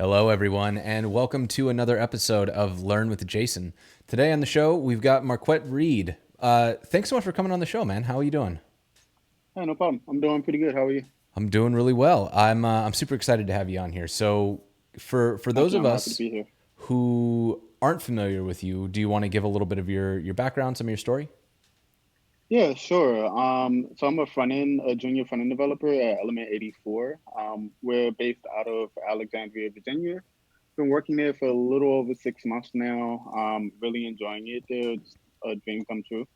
Hello, everyone, and welcome to another episode of Learn with Jason. Today on the show, we've got Marquet Reid. Thanks so much for coming on the show, man. How are you doing? Hey, no problem. I'm doing pretty good. How are you? I'm doing really well. I'm super excited to have you on here. So, for Thank those you. of I'm happy to us be here. who aren't familiar with you, do you want to give a little bit of your background, some of your story? Yeah, sure. So I'm a junior front end developer at Element 84. We're based out of Alexandria, Virginia. Been working there for a little over 6 months now. Really enjoying it there. It's a dream come true.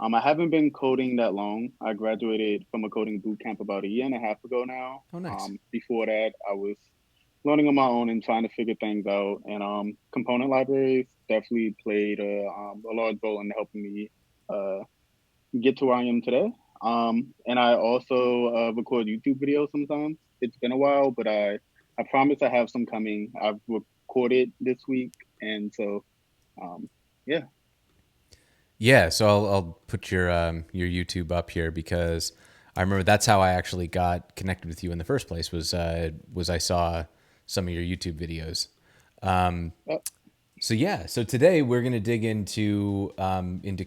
I haven't been coding that long. I graduated from a coding boot camp about a year and a half ago now. Oh, nice. Before that, I was learning on my own and trying to figure things out. And component libraries definitely played a large role in helping me uh, get to where I am today. And I also record YouTube videos sometimes. It's been a while, but I promise I have some coming. I've recorded this week, and so um, yeah. Yeah, so I'll put your YouTube up here because I remember that's how I actually got connected with you in the first place was I saw some of your YouTube videos. Um, Uh, so yeah, so today we're gonna dig into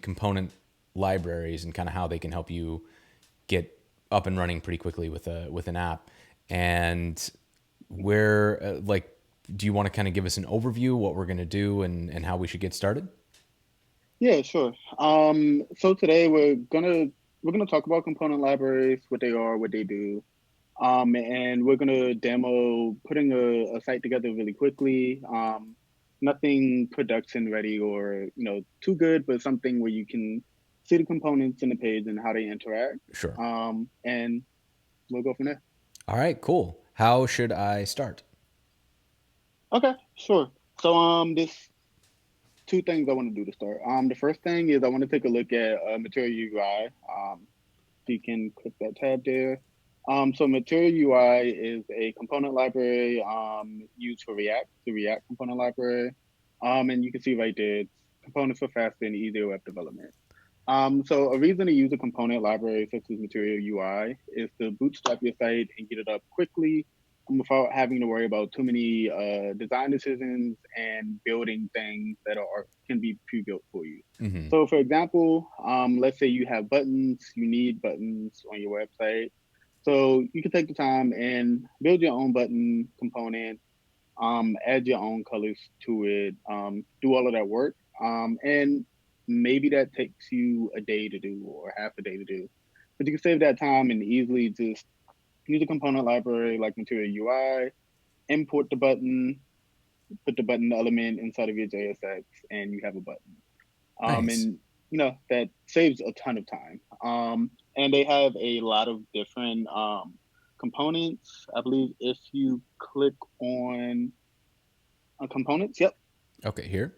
component libraries and kind of how they can help you get up and running pretty quickly with an app. And where do you want to kind of give us an overview what we're gonna do and how we should get started? yeah, sure. So today we're gonna talk about component libraries, what they are, what they do. And we're gonna demo putting a site together really quickly. Nothing production ready or too good, but something where you can see the components in the page and how they interact. Sure. And we'll go from there. All right, cool. How should I start? Okay, sure. So this two things I want to do to start. The first thing is I want to take a look at Material UI. So you can click that tab there. So Material UI is a component library used for React, the React component library. And you can see right there, it's components for faster and easier web development. So a reason to use a component library such as Material UI is to bootstrap your site and get it up quickly without having to worry about too many design decisions and building things that are can be pre-built for you. Hmm. So for example, let's say you have buttons, you need buttons on your website. So you can take the time and build your own button component, add your own colors to it, do all of that work. And maybe that takes you a day to do or half a day to do. But you can save that time and easily just use a component library like Material UI, import the button, put the button element inside of your JSX, and you have a button. Nice. And that saves a ton of time. And they have a lot of different components. I believe if you click on components, yep, Okay, here.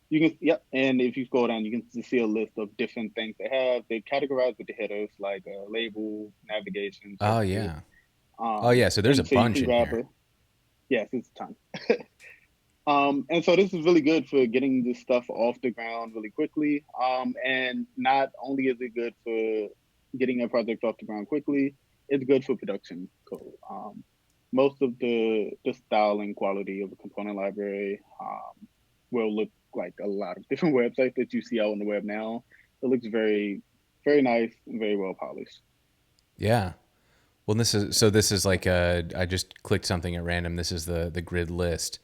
you can, yep. And if you scroll down, you can just see a list of different things they have. They categorize with the headers like label, navigation, Oh circuit. yeah. Oh yeah. So there's a And so you bunch can in grab here. a, yes, it's a ton. And so this is really good for getting this stuff off the ground really quickly. And not only is it good for getting a project off the ground quickly, it's good for production code. Most of the style and quality of a component library will look like a lot of different websites that you see out on the web now. It looks very, very nice and very well polished. Yeah. Well, this is like I just clicked something at random. This is the grid list,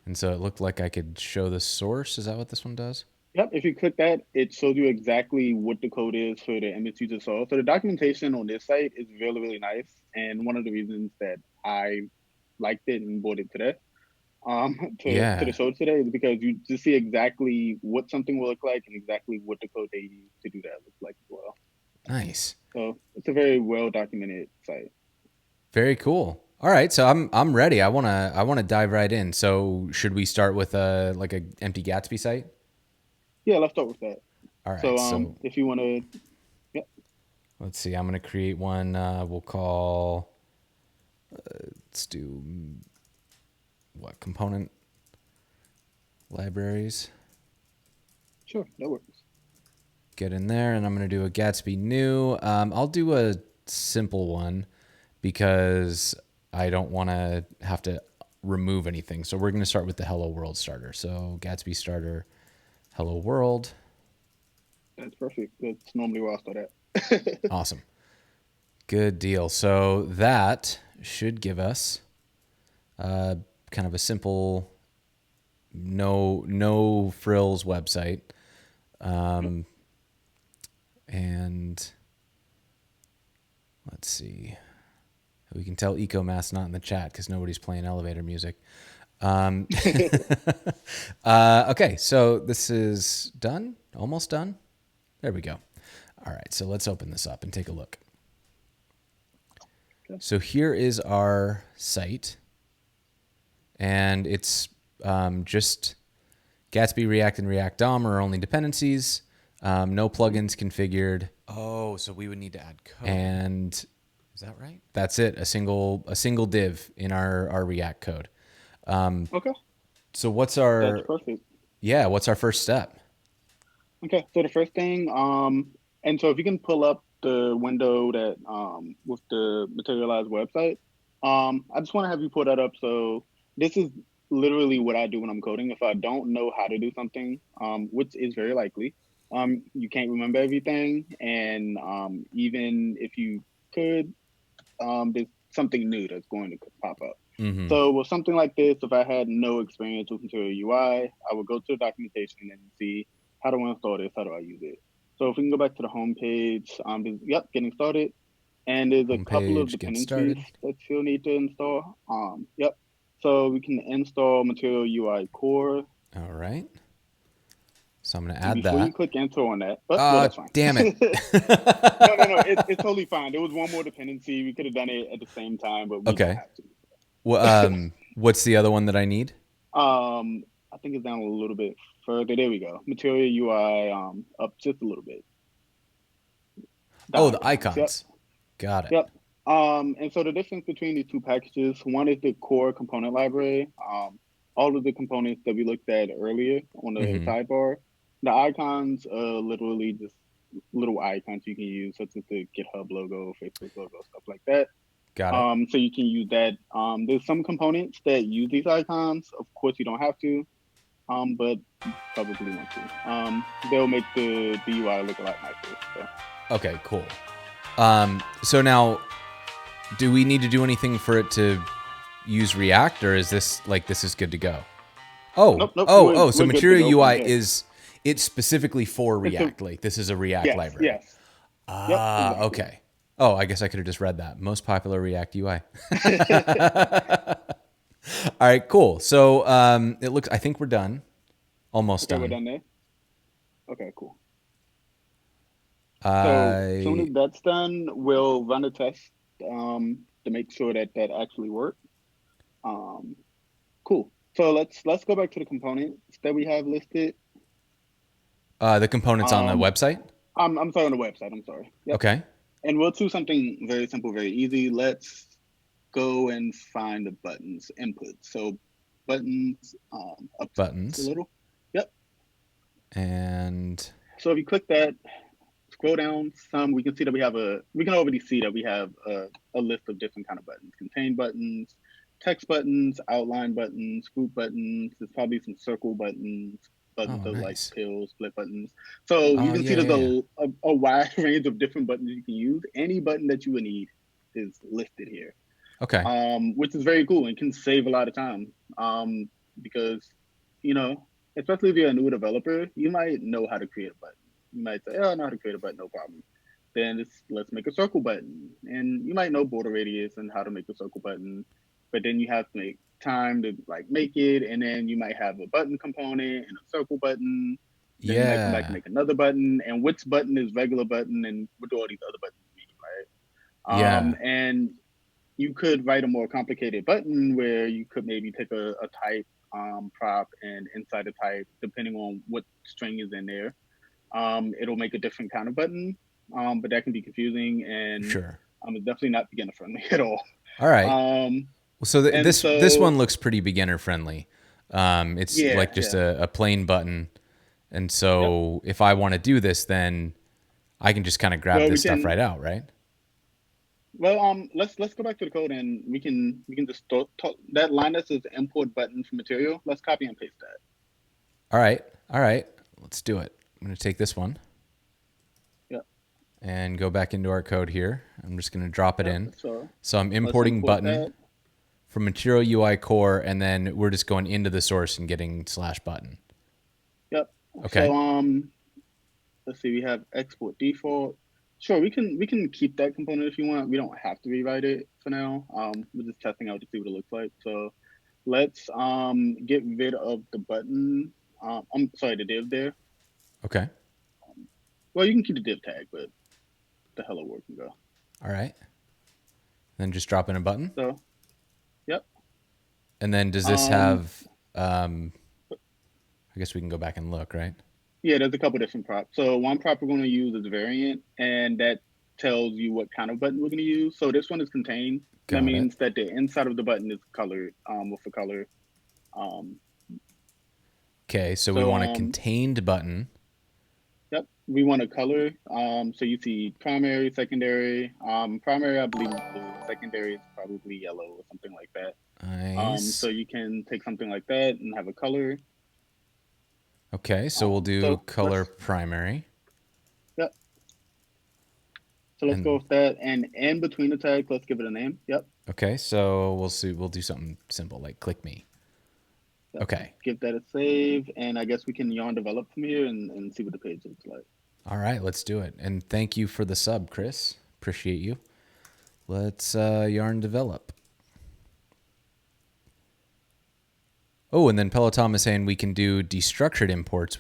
and so it looked like I could show the source. Is that what this one does? Yep, if you click that, it shows you exactly what the code is for the image you just saw. So the documentation on this site is really, really nice. And one of the reasons that I liked it and bought it today, to the Yeah. show today is because you just see exactly what something will look like and exactly what the code they use to do that looks like as well. Nice. So it's a very well documented site. Very cool. All right, so I'm ready. I wanna dive right in. So should we start with a empty Gatsby site? Yeah, let's start with that. All right. So So if you want to, yeah, let's see. I'm gonna create one. We'll call. Let's do what component libraries. sure, that works. Get in there, and I'm going to do a Gatsby new. I'll do a simple one because I don't want to have to remove anything. So we're going to start with the Hello World starter. So Gatsby starter, Hello World. That's perfect. That's normally where I start at. Awesome. Good deal. So that should give us kind of a simple, no frills website. And let's see. We can tell EcoMath's not in the chat because nobody's playing elevator music. Okay, so this is done. Almost done. There we go. All right, so let's open this up and take a look. Okay. So here is our site. And it's just Gatsby, React, and React DOM are only dependencies. No plugins configured. Oh, so we would need to add code. And is that right? that's it. A single div in our React code. Okay. So what's That's perfect. what's our first step? Okay. So the first thing, and so if you can pull up the window that with the Materialize website, I just want to have you pull that up. So this is literally what I do when I'm coding. If I don't know how to do something, which is very likely, you can't remember everything, and even if you could, there's something new that's going to pop up. Mm-hmm. So with something like this, if I had no experience with Material UI, I would go to the documentation and see how do I install this, how do I use it. So if we can go back to the home page, getting started. And there's a couple of dependencies that you'll need to install. So we can install Material UI Core. All right. So I'm going to add Before that. you click enter on that. That's fine. Damn it. No. It's totally fine. There was one more dependency. We could have done it at the same time, but we don't have to. Well, what's the other one that I need? I think it's down a little bit further. There we go. Material UI up just a little bit. The icons. Yep. Got it. Yep. And so the difference between these two packages, one is the core component library. All of the components that we looked at earlier on the sidebar. The icons are literally just little icons you can use, such as the GitHub logo, Facebook logo, stuff like that. Got it. So you can use that. There's some components that use these icons. Of course, you don't have to, but you probably want to. They'll make the UI look a lot nicer. So. Okay, cool. So now, do we need to do anything for it to use React, or is this good to go? Nope, so Material UI it's specifically for React. This is a React library. Yes. Exactly. Okay. Oh, I guess I could have just read that. Most popular React UI. All right, cool. So I think we're done. Almost done. We're done there? Okay, cool. So as soon as that's done, we'll run a test to make sure that actually works. Cool. So let's go back to the components that we have listed. The components on the website? I'm sorry, on the website. I'm sorry. Yep. Okay. And we'll do something very simple, very easy. Let's go and find the buttons input. So buttons up buttons a little. Yep. And so if you click that, scroll down some, we can see that we can already see that we have a list of different kind of buttons. Contain buttons, text buttons, outline buttons, group buttons. There's probably some circle buttons like pills, split buttons. So you can see there's a wide range of different buttons you can use. Any button that you would need is listed here. Okay. Which is very cool and can save a lot of time. Because, especially if you're a new developer, you might know how to create a button. You might say, I know how to create a button, no problem. Then let's make a circle button. And you might know border radius and how to make a circle button, but then you have to make time to make it, and then you might have a button component and a circle button. Then you might come back and make another button, and which button is regular button, and what do all these other buttons mean, right? And you could write a more complicated button where you could maybe take a type prop, and inside the type, depending on what string is in there, it'll make a different kind of button. But that can be confusing, and it's definitely not beginner friendly at all. All right. So this one looks pretty beginner friendly. It's just a plain button, and so if I want to do this, then I can just kind of grab this stuff right out, right? Well, let's go back to the code and we can just that line that says import button for material. Let's copy and paste that. All right. All right. Let's do it. I'm going to take this one Yep. and go back into our code here. I'm just going to drop it Yep. in. So So I'm let's importing import button that. from Material UI core, and then we're just going into the source and getting slash button. Yep. Okay. So let's see. We have export default. Sure, we can keep that component if you want. We don't have to rewrite it for now. We're just testing out to see what it looks like. So let's get rid of the button. I'm sorry, the div there. Okay. Well, you can keep the div tag, but the hello world can go. All right. Then just drop in a button. So, yep. And then does this Um, have, I guess we can go back and look, right? yeah, there's a couple different props. So one prop we're going to use is variant, and that tells you what kind of button we're going to use. So this one is contained. That Got it. means that the inside of the button is colored with a color. Um, Okay. So we so want a contained button. yep, we want a color. So you see primary, secondary. Primary, I believe, is blue. Secondary is probably yellow or something like that. So Nice. you can take something like that and have a color. Okay. So we'll do So color primary. yep. So let's go And with that. And in between the tags, let's give it a name. Yep. okay. So we'll see. We'll do something simple like click me. Yep. Okay. Give that a save. And I guess we can yarn develop from here and see what the page looks like. All right. Let's do it. And thank you for the sub, Chris. Appreciate you. Let's yarn develop. Oh, and then Peloton is saying we can do destructured imports,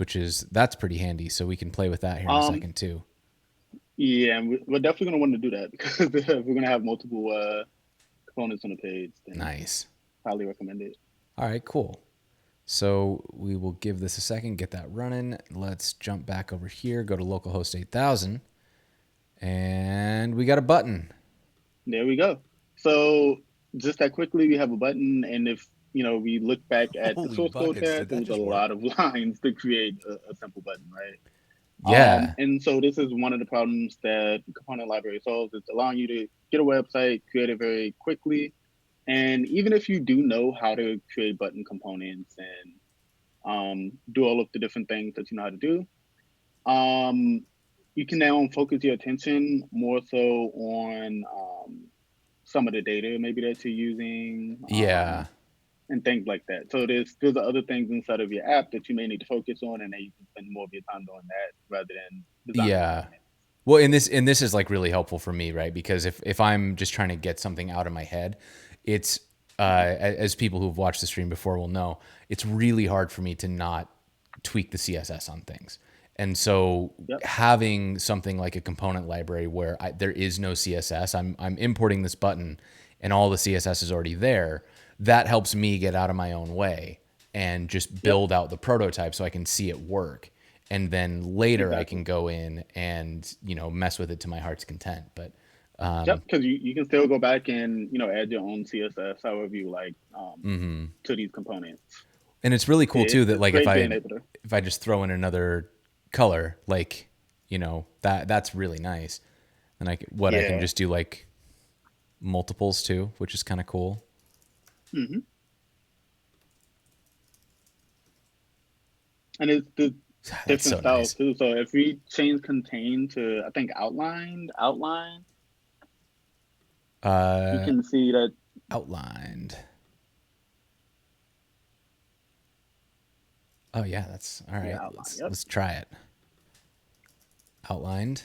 that's pretty handy. So we can play with that here in a Um, second too. yeah, and we're definitely going to want to do that because we're going to have multiple components on the page. Then Nice. highly recommend it. All right, cool. So we will give this a second, get that running. Let's jump back over here, go to localhost 8000, and we got a button. There we go. So just that quickly, we have a button, and if we look back at the Holy source code buckets! tab, Did there that was a just work? lot of lines to create a simple button, right? Yeah. And so this is one of the problems that component library solves. It's allowing you to get a website, create it very quickly. And even if you do know how to create button components and do all of the different things that you know how to do, you can now focus your attention more so on some of the data maybe that you're using. Yeah. And things like that. So there's other things inside of your app that you may need to focus on, and then you can spend more of your time doing that rather than designing Yeah. components. Well, and this is like really helpful for me, right? Because if I'm just trying to get something out of my head, it's as people who've watched the stream before will know, it's really hard for me to not tweak the CSS on things. And so Yep. having something like a component library where there is no CSS, I'm importing this button and all the CSS is already there, that helps me get out of my own way and just Yep. build out the prototype so I can see it work. And then later I Exactly. can go in and, mess with it to my heart's content. But Yep. Because you can still go back and add your own CSS however you like to these components. and it's really cool too that It's like if great being I able to. if I just throw in another color, like, that's really nice. And I can Yeah. just do like multiples too, which is kind of cool. hmm And it's the That's different so styles nice. too. So if we change contain to I think outline, you Uh, can see that. outlined. Oh yeah, that's all right. Yeah, outline. Let's Yep. let's try it. Outlined.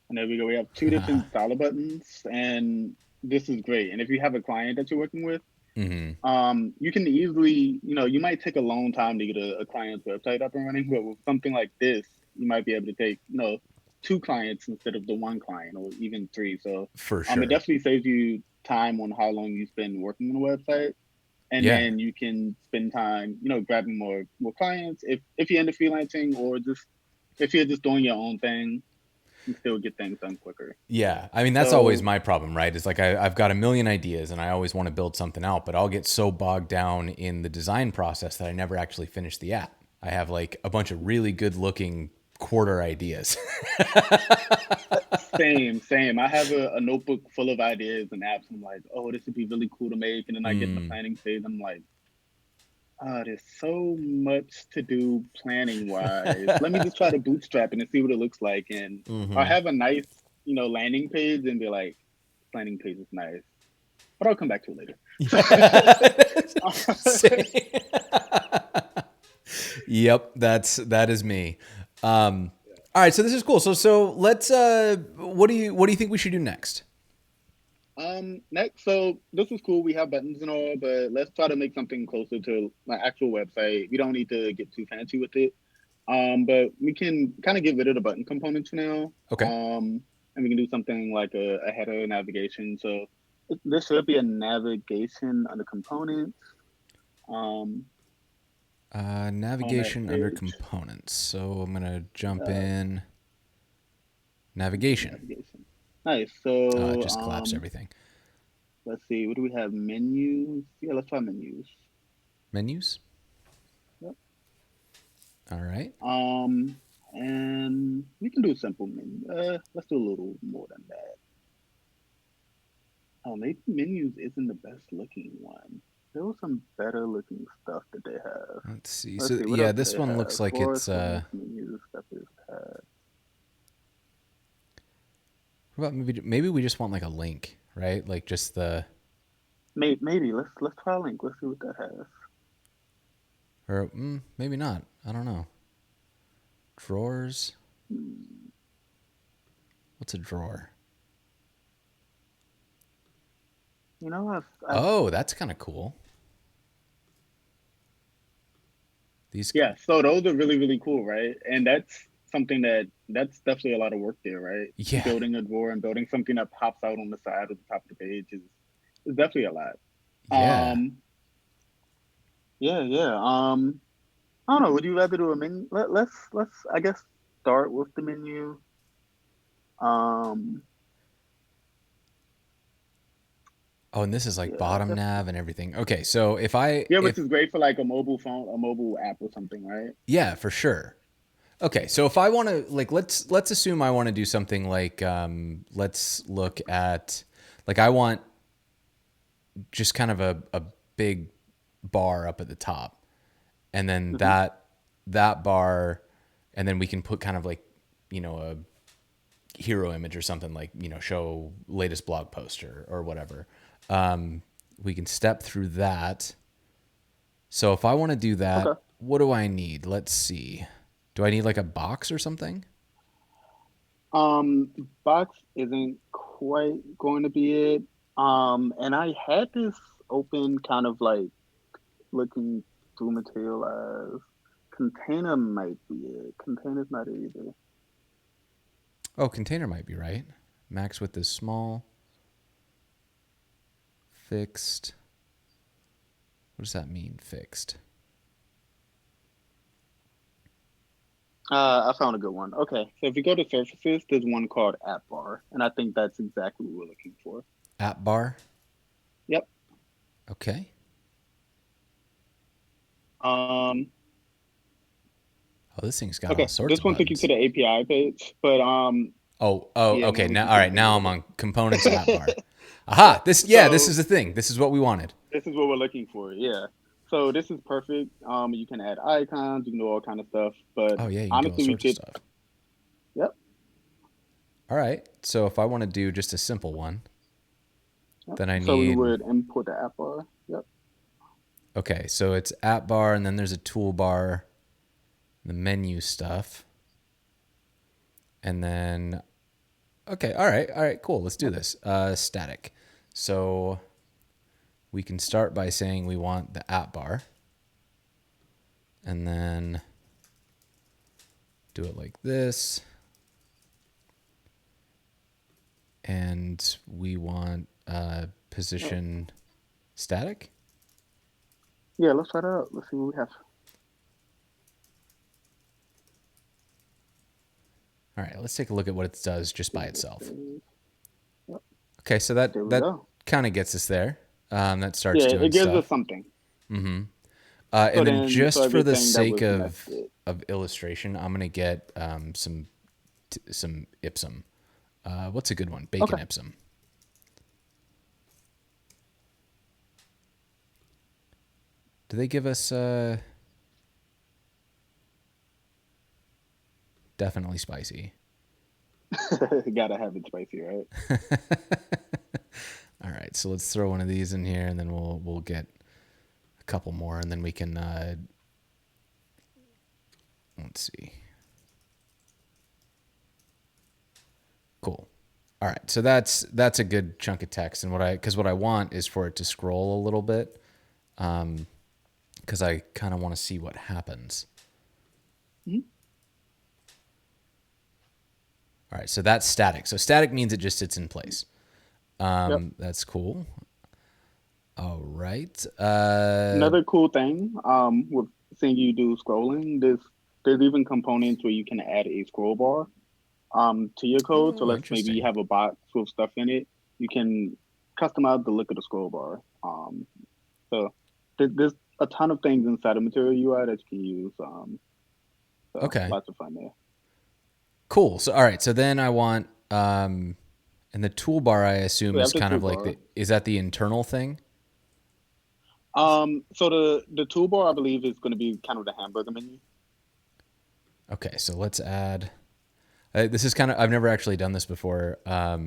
And there we go. We have two different style buttons, and this is great. And if you have a client that you're working with, you can easily, you might take a long time to get a client's website up and running, but with something like this, you might be able to take, two clients instead of the one client, or even three. So, For it sure. definitely saves you time on how long you spend working on a website, and Yeah. then you can spend time, grabbing more clients if you're into freelancing, or just if you're just doing your own thing, you still get things done quicker. Yeah. I mean, that's always So my problem, right? It's like I've got a million ideas and I always want to build something out, but I'll get so bogged down in the design process that I never actually finish the app. I have like a bunch of really good looking quarter ideas. Same. I have a notebook full of ideas and apps. I'm like, oh, this would be really cool to make. And then I get in the Mm. planning phase. I'm like, there's so much to do planning wise. Let me just try to bootstrap it and see what it looks like. And I Mm-hmm. have a nice, landing page and be like, landing page is nice, but I'll come back to it later. Yep, that is me. All right, so this is cool. So let's what do you think we should do next? Next, so this is cool. We have buttons and all, but let's try to make something closer to my actual website. We don't need to get too fancy with it. But we can kind of get rid of the button components for now. Okay. And we can do something like a header navigation. So there should be a navigation under components. On that Navigation under page. components. So I'm gonna jump in navigation. Navigation. Nice. It So just collapsed everything. let's see. What do we have? Menus. Yeah, let's try menus. Menus. Yep. All right. And we can do a simple menu. Let's do a little more than that. Oh, maybe menus isn't the best looking one. There was some better looking stuff that they have. Let's see. Let's So see, what yeah, else do this they one have? looks like Forest, it's menus, stuff is tab. what about maybe we just want like a link, right? Like just the Maybe let's try a link. Let's see what that has. or maybe not. I don't know. Drawers. What's a drawer? You know, Oh, that's kind of cool. These. Yeah, so those are really, really cool, right? And that's something that's definitely a lot of work there, right? Yeah. Building a drawer and building something that pops out on the side or the top of the page is definitely a lot. Yeah. Yeah. I don't know. Would you rather do a menu? Let's I guess start with the menu. Um, Oh, and this is like yeah, bottom nav and everything. Okay, so if which is great for like a mobile phone, a mobile app or something, right? yeah, for sure. Okay, so if I want to like let's assume I want to do something like let's look at like I want just kind of a big bar up at the top, and then Mm-hmm. that bar, and then we can put kind of like a hero image or something like show latest blog post or whatever. We can step through that. So if I want to do that, Okay. what do I need? Let's see. Do I need like a box or something? Box isn't quite going to be it. And I had this open kind of like looking through material as container might be it. Container's not it either. Oh, container might be right. Max width is small. Fixed. What does that mean, fixed? I found a good one. Okay, so if you go to surfaces, there's one called App Bar, and I think that's exactly what we're looking for. App bar? Yep. Okay. Um, Oh, this thing's got all okay, sorts this of one took you to buttons. the API page, but Oh, yeah, okay. now we Now, can all right. continue Now with I'm it. on components app bar. Aha! This So is the thing. This is what we wanted. this is what we're looking for. Yeah. So this is perfect. You can add icons, you can do all kind of stuff, but Oh yeah, you can do all honestly, we sorts of could. stuff. Yep. All right. So if I want to do just a simple one, Yep. then I So we need. would import the app bar. Yep. Okay, so it's app bar, and then there's a toolbar, the menu stuff, and then. Okay. All right. Cool. Let's do this. Static. So we can start by saying we want the app bar, and then do it like this. And we want position static. Yeah, let's try that out. Let's see what we have. All right, let's take a look at what it does just by itself. Yep. Okay, so There we that go. kind of gets us there. That starts Yeah, doing it gives us stuff. something. And then So just for the everything that sake was nested. of illustration, I'm gonna get some Ipsum. What's a good one? Bacon Okay. Ipsum. Do they give us definitely spicy? Gotta have it spicy, right? All right, so let's throw one of these in here, and then we'll get a couple more, and then we can let's see. Cool. All right, so that's a good chunk of text, and what I want is for it to scroll a little bit, because I kind of want to see what happens. Mm-hmm. All right, so that's static. So static means it just sits in place. Yep. That's cool. All right. Another cool thing, with seeing you do scrolling, there's even components where you can add a scroll bar, to your code. So Oh, let's maybe you interesting. have a box with stuff in it. You can customize the look of the scroll bar. So there's a ton of things inside of Material UI that you can use. So Okay. lots of fun there. Cool. So all right. So then I want and the toolbar I assume We is have the kind of like toolbar. is that the internal thing? So the toolbar, I believe, is going to be kind of the hamburger menu. Okay. So let's add. This is kind of I've never actually done this before. Yeah.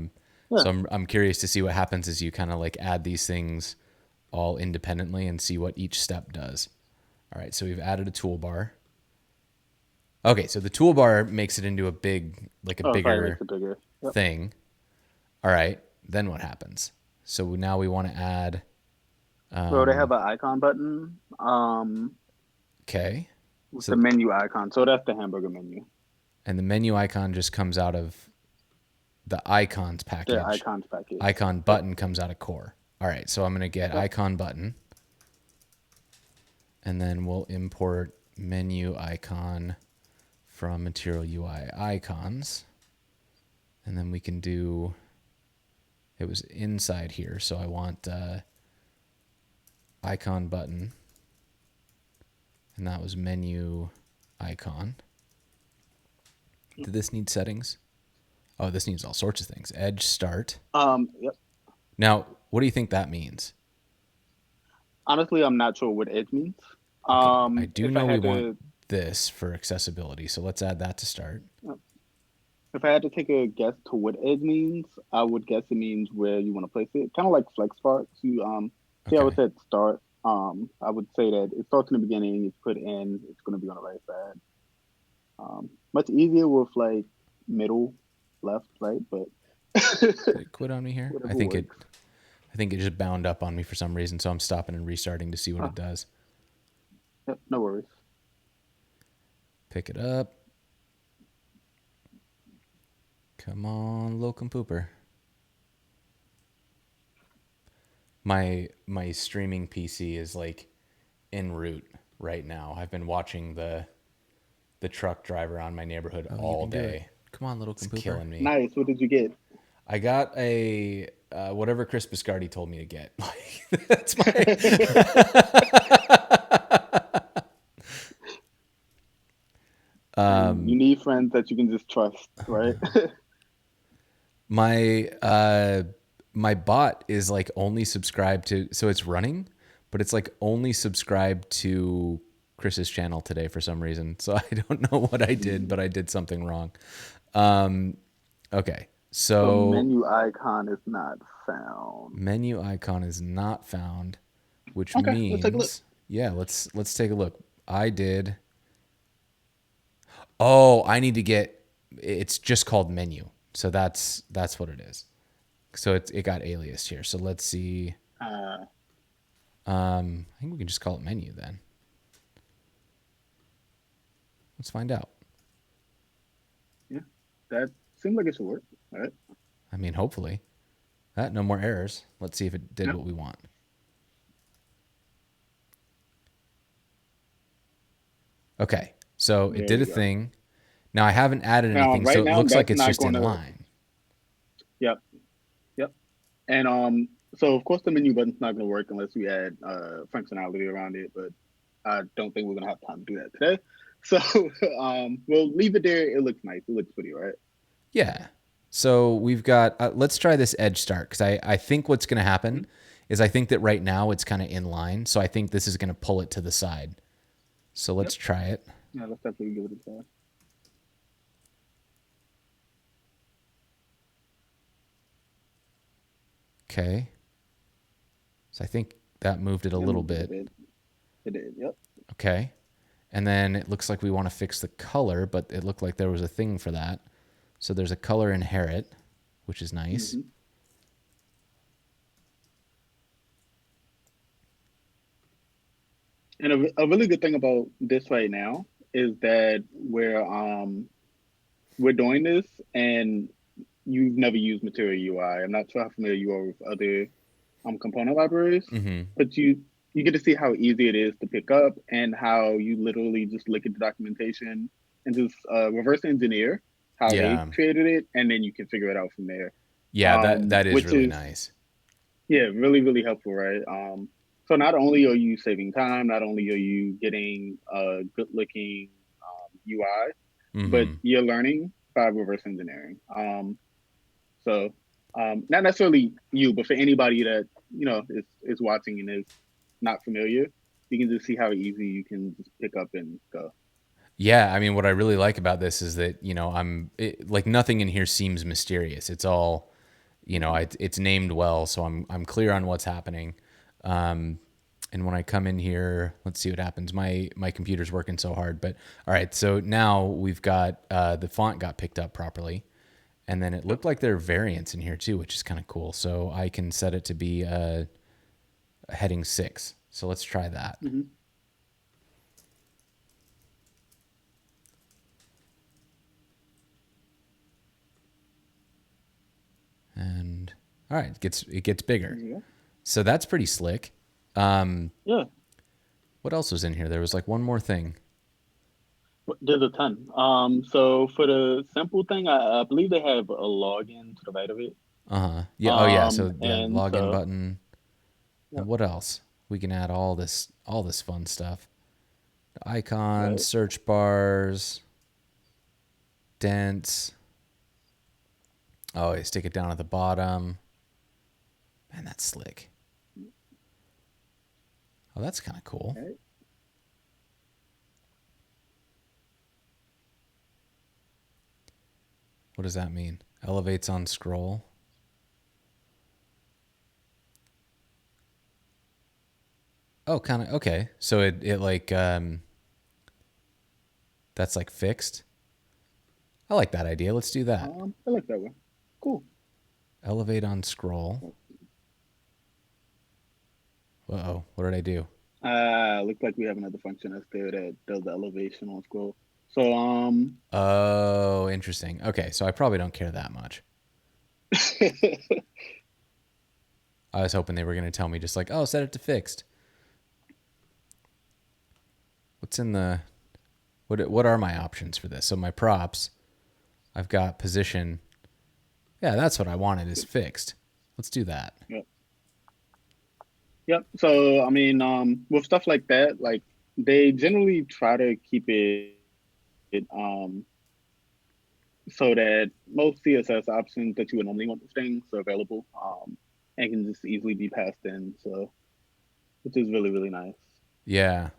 So I'm curious to see what happens as you kind of like add these things all independently and see what each step does. All right. So we've added a toolbar. Okay. So the toolbar makes it into a Oh, sorry, makes bigger it bigger. Yep. thing. All right. Then what happens? So now we want to add. So they have an icon button, Okay. with the So menu icon. So that's the hamburger menu. and the menu icon just comes out of the icons The package. icons package. Icon Yep. button comes out of core. All right. So I'm going to get Yep. icon button, and then we'll import menu icon from Material UI icons. And then we can do, it was inside here. So I want icon button, and that was menu icon. Did this need settings? Oh, this needs all sorts of things. Edge start. Yep. Now, what do you think that means? Honestly, I'm not sure what edge means. Okay, I do If I know we had want to, this for accessibility, so let's add that to start. if I had to take a guess to what edge means, I would guess it means where you want to place it. Kind of like flex parts. See, I would Okay. say start. I would say that it starts in the beginning. It's put in. It's going to be on the right side. Much easier with like middle, left, right, but Did it quit on me here? whatever works. I think it just bound up on me for some reason, so I'm stopping and restarting to see what Huh. it does. Yep, no worries. Pick it up. Come on, locum pooper. My streaming PC is like en route right now. I've been watching the truck driver around my neighborhood all day. Come on, little It's pooper. killing me. Nice. What did you get? I got a whatever Chris Biscardi told me to get. That's my And you need friends that you can just trust, right? my my bot is like only subscribed to, so it's running, but it's like only subscribed to Chris's channel today for some reason. So I don't know what I did, but I did something wrong. Okay, So so menu icon is not found. menu icon is not found, which Okay, let's take a look. means yeah, let's take a look. I did. Oh, I need to get. It's just called menu, so that's what it is. So it got aliased here. So let's see. Uh, I think we can just call it menu then. Let's find out. yeah, that seems like it should work. All right. I mean, hopefully. No more errors. Let's see if it did Yep. what we want. Okay, so it There did we a go. thing. Now I haven't added Now, anything, right so it now, looks like that's it's not just going in to. line. Yep. Yep. And so of course the menu button's not going to work unless we add functionality around it. But I don't think we're gonna have time to do that today. So we'll leave it there. It looks nice. It looks pretty, right? Yeah. So we've got, let's try this edge start, because I think what's going to Mm-hmm. happen is I think that right now it's kind of in line. So I think this is going to pull it to the side. So let's Yep. try it. Yeah, let's definitely give it a try. Okay. So I think that moved it a Yeah, little moved it a bit. bit. It did. Yep. Okay. And then it looks like we want to fix the color, but it looked like there was a thing for that. So there's a color inherit, which is nice. Mm-hmm. And a really good thing about this right now is that we're doing this, and you've never used Material UI. I'm not sure how familiar you are with other component libraries, Mm-hmm. but you get to see how easy it is to pick up and how you literally just look at the documentation and just reverse engineer how they Yeah. created it, and then you can figure it out from there. Yeah, that is Which really is nice. yeah, really really helpful, right? So not only are you saving time, not only are you getting a good looking UI, but Mm-hmm. you're learning by reverse engineering. So not necessarily you, but for anybody that is watching and is not familiar, you can just see how easy you can just pick up and go. Yeah, I mean, what I really like about this is that, like nothing in here seems mysterious. It's all, it's named well, so I'm clear on what's happening. Um, and when I come in here, let's see what happens. My computer's working so hard, but all right. So now we've got the font got picked up properly, and then it Yep. looked like there are variants in here too, which is kind of cool. So I can set it to be a heading 6. So let's try that. Mm-hmm. And all right, it gets bigger. Yeah. So that's pretty slick. Um, Yeah. what else was in here? There was like one more thing. There's a ton. So for the simple thing, I believe they have a login to the right of it. Uh-huh. Yeah. Oh yeah. So yeah, And login so button. yeah, And what else? We can add all this fun stuff. Icons, right. search bars, dents. Oh, you stick it down at the bottom. Man, that's slick. Oh, that's kind of cool. Right. What does that mean? Elevates on scroll. Oh, kind of. Okay. So it like that's like fixed. I like that idea. Let's do that. I like that one. Cool. Elevate on scroll. Uh-oh. What did I do? Looks like we have another function that's there that does the elevation on scroll. So Oh, interesting. Okay, so I probably don't care that much. I was hoping they were going to tell me just like, oh, set it to fixed. What's in the what are my options for this? So my props, I've got position. Yeah, that's what I wanted is fixed. Let's do that. Yep. Yep. So I mean, with stuff like that, like they generally try to keep it so that most CSS options that you would normally want with things are available, and can just easily be passed in. So which is really really nice. Yeah.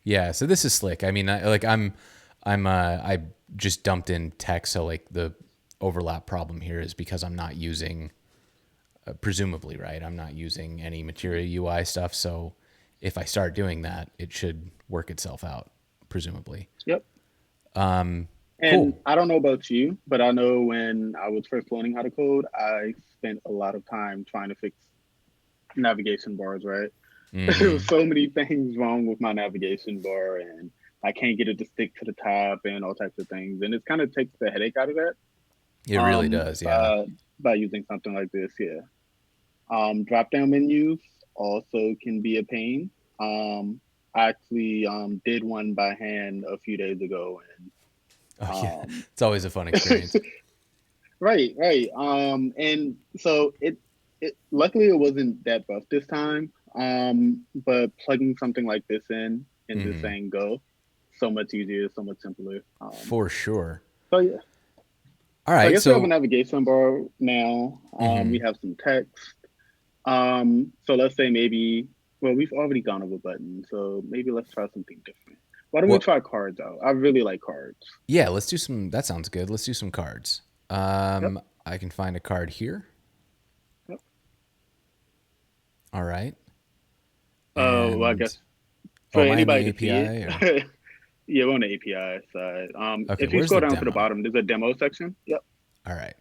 Yeah, so this is slick. I mean, I just dumped in text, so like the overlap problem here is because I'm not using presumably, right? I'm not using any Material UI stuff, so if I start doing that, it should work itself out, presumably. Yep. Um, And cool. I don't know about you, but I know when I was first learning how to code, I spent a lot of time trying to fix navigation bars, right? There Mm-hmm. was so many things wrong with my navigation bar, and I can't get it to stick to the top and all types of things. And it kind of takes the headache out of that It really does, yeah. by using something like this. Yeah. Drop down menus also can be a pain. I actually did one by hand a few days ago, and Oh yeah, um, it's always a fun experience. right, right. And so it luckily it wasn't that rough this time. But plugging something like this in and just saying go. So much easier, so much simpler. For sure. So yeah. All So I right. guess we have a So, navigation bar now. We have some text. So let's say maybe, well, we've already gone over buttons, so maybe let's try something different. Why don't we what? try cards out? I really like cards. Yeah, let's do some. That sounds good. Let's do some cards. Yep. I can find a card here. Yep. All right. Well, I And guess oh, for am I in the anybody to see API or? it, yeah, we're on the API side. Okay, If you where's scroll the down to the demo? bottom, there's a demo section. Yep. All right.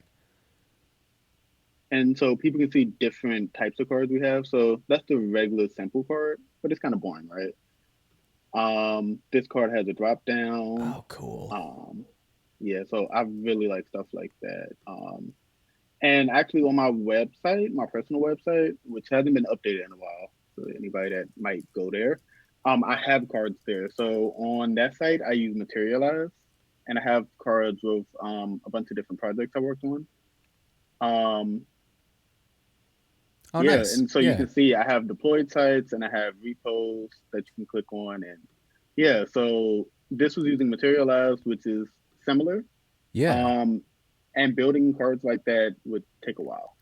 And so people can see different types of cards we have. So that's the regular simple card, but it's kind of boring, right? This card has a drop down. Oh, cool. Yeah, so I really like stuff like that. And actually on my website, my personal website, which hasn't been updated in a while, so anybody that might go there, I have cards there. So on that site, I use Materialize, and I have cards with a bunch of different projects I worked on. Oh, Yeah, nice. and so you Yeah. can see I have deployed sites and I have repos that you can click on, and yeah, so this was using Materialize, which is similar. Yeah. Um, and building cards like that would take a while.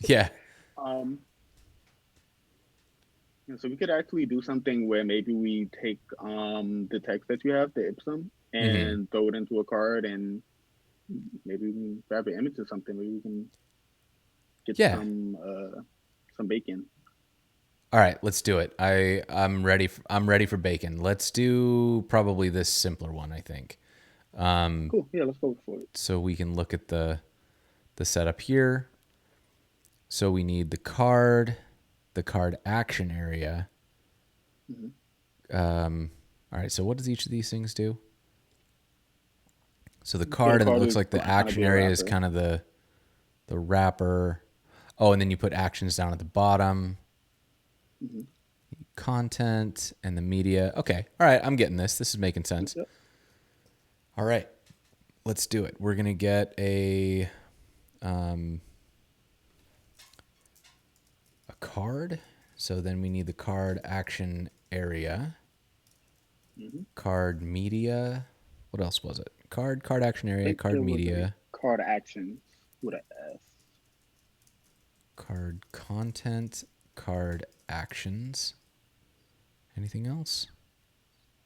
Yeah. um, and so we could actually do something where maybe we take the text that you have, the Ipsum, Mm-hmm. and throw it into a card, and maybe we can grab an image or something. Maybe we can get Yeah. some bacon. All right, let's do it. I'm ready. I'm ready for bacon. Let's do probably this simpler one, I think. Cool. Yeah, let's go for it. So we can look at the setup here. So we need the card action area. Mm-hmm. All right. So what does each of these things do? So the So card, the and it card looks is like the kind of action be a area is wrapper. kind of the wrapper. Oh, and then you put actions down at the bottom. Mm-hmm. Content and the media. Okay. All right. I'm getting this. This is making sense. Yep. All right. Let's do it. We're going to get a card. So then we need the card action area. Mm-hmm. Card media. What else was it? Card action I area, think card there was a media, card actions with an S. card content, card actions. Anything else?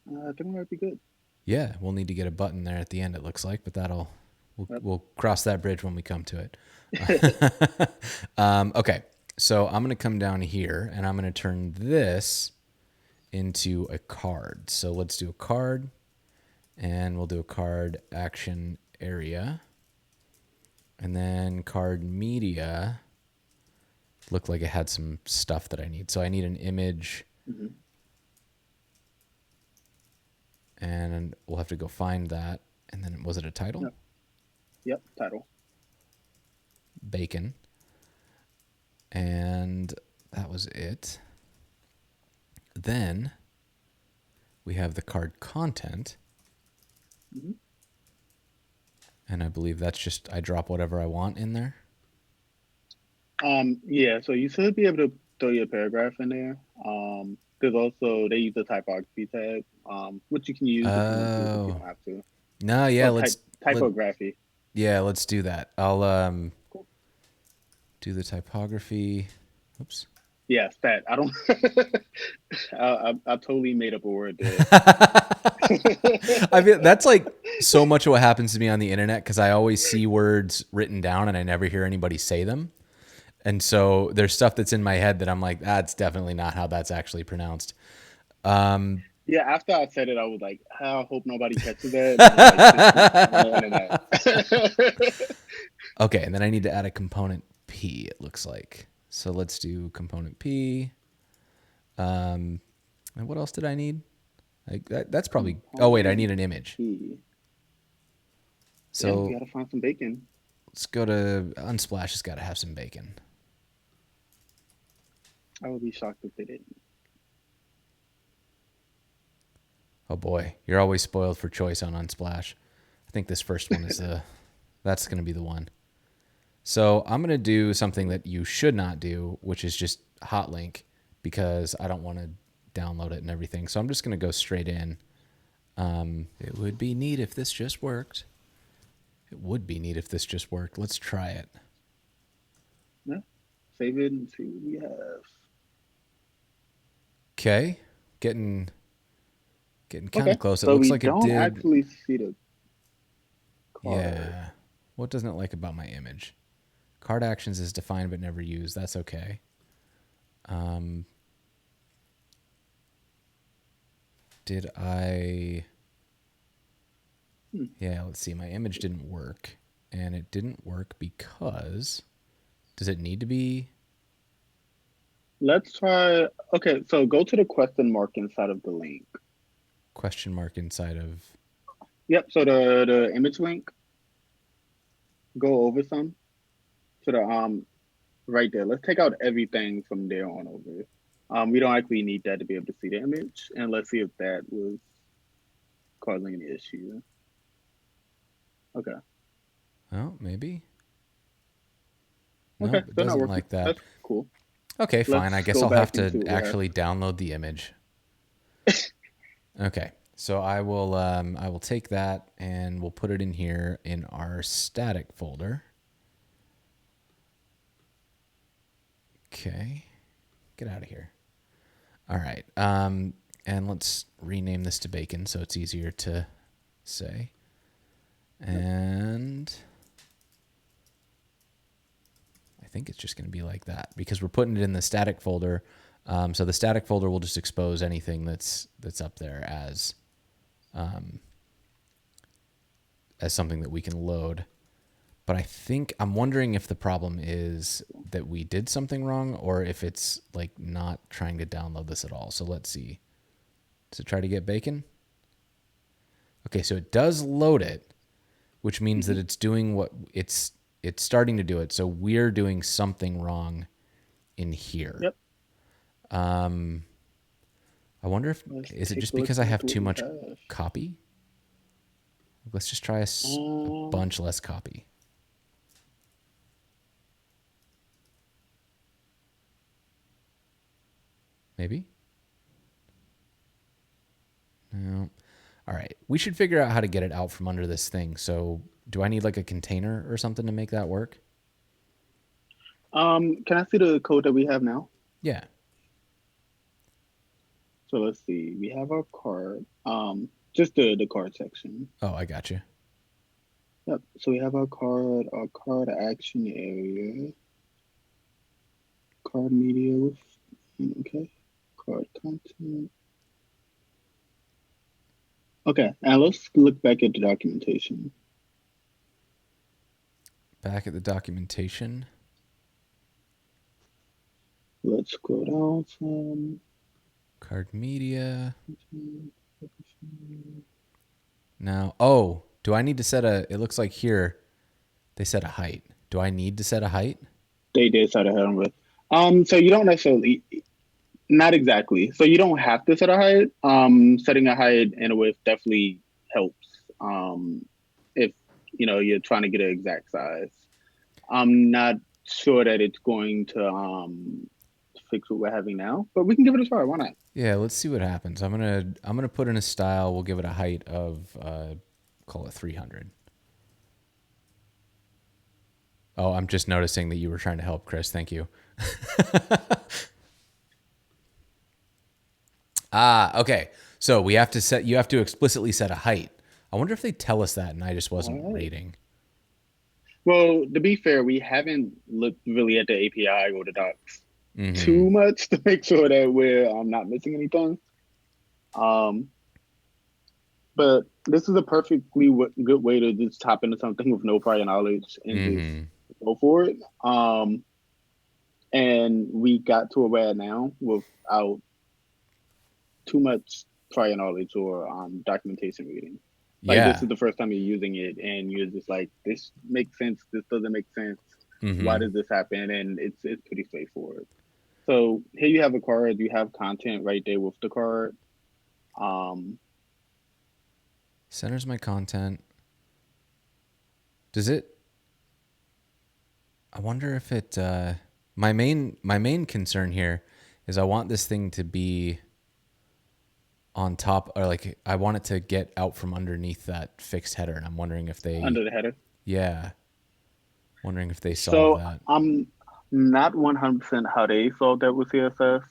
I think it might be good. Yeah, we'll need to get a button there at the end, it looks like, but Yep. we'll cross that bridge when we come to it. Okay, so I'm going to come down here and I'm going to turn this into a card. So let's do a card, and we'll do a card action area. And then card media looked like it had some stuff that I need. So I need an image, Mm-hmm. and we'll have to go find that. And then was it a title? Yep. Yep. Title. Bacon. And that was it. Then we have the card content. Mm-hmm. And I believe that's just, I drop whatever I want in there. Yeah, so you should be able to throw your paragraph in there. There's also they use the typography tag, which you can use if you want to, but you Oh. don't have to. No, yeah, Or typography. let's do that. I'll Cool. do the typography. Oops. Yes, that I don't. I totally made up a word there. I mean, that's like so much of what happens to me on the internet, because I always see words written down and I never hear anybody say them. And so there's stuff that's in my head that I'm like, that's definitely not how that's actually pronounced. Yeah, after I said it, I was like, I hope nobody catches that. And like, this is on the internet. Okay, and then I need to add a component P, it looks like. So let's do component P. And what else did I need? That's probably... Oh, wait, I need an image. Yeah, So we gotta find some bacon. let's go to Unsplash. Has got to have some bacon. I would be shocked if they didn't. Oh boy, you're always spoiled for choice on Unsplash. I think this first one is that's going to be the one. So I'm going to do something that you should not do, which is just hot link, because I don't want to download it and everything. So I'm just going to go straight in. It would be neat if this just worked. It would be neat if this just worked. Let's try it. Yeah. Save it and see what we have. Okay. Getting kind Okay. of close. It So looks we like it don't did. actually see the card. Yeah. What doesn't it like about my image? Card actions is defined but never used. That's okay. Did I... Yeah, let's see. My image didn't work. And it didn't work because... Does it need to be... Let's try. Okay, so go to the question mark inside of the link. question mark inside of... Yep. So the image link. Go over some to the right there. Let's take out everything from there on over. We don't actually need that to be able to see the image, and let's see if that was causing an issue. Okay. Oh, maybe? No, Okay. it They're not doesn't working. like that. That's cool. Okay, fine. I Let's guess go I'll have back and see to what we have. actually download the image. Okay, so I will take that and we'll put it in here in our static folder. Okay, get out of here. All right, and let's rename this to bacon so it's easier to say. And I think it's just going to be like that because we're putting it in the static folder. So the static folder will just expose anything that's up there as something that we can load. But I think I'm wondering if the problem is that we did something wrong or if it's like not trying to download this at all. So let's see. Does it try to get bacon? Okay, so it does load it, which means that it's doing what it's starting to do it. So we're doing something wrong in here. Yep. I wonder if is it just because I have too much have. copy? Let's just try a bunch less copy. Maybe? No. All right. We should figure out how to get it out from under this thing. So do I need like a container or something to make that work? Can I see the code that we have now? Yeah. So let's see. We have our card. Just the card section. Oh, I got you. Yep. So we have our card action area, card media. Okay. Card content. Okay, and let's look back at the documentation. Back at the documentation. Let's scroll down some. Card media. Now, oh, do I need to set it looks like here they set a height. Do I need to set a height? They did set a height with. So you don't necessarily, not exactly. So you don't have to set a height. Setting a height and a width definitely helps. If you're trying to get an exact size. I'm not sure that it's going to fix what we're having now, but we can give it a try. Why not? Yeah, let's see what happens. I'm gonna put in a style. We'll give it a height of call it 300. Oh, I'm just noticing that you were trying to help, Chris. Thank you. Okay. So you have to explicitly set a height. I wonder if they tell us that and I just wasn't reading. Well, to be fair, we haven't looked really at the API or the docs too much to make sure that we're not missing anything. But this is a perfectly good way to just hop into something with no prior knowledge and just go for it. And we got to where we're at now without too much prior knowledge or documentation reading. Like this is the first time you're using it and you're just like, this makes sense, this doesn't make sense. Why does this happen? And it's pretty straightforward. So here you have a card, you have content right there with the card. Centers my content. Does it? I wonder if it. My main concern here is I want this thing to be on top, or like I want it to get out from underneath that fixed header, and I'm wondering if they, under the header. yeah, wondering if they solve So that. I'm not 100% how they solve that with CSS.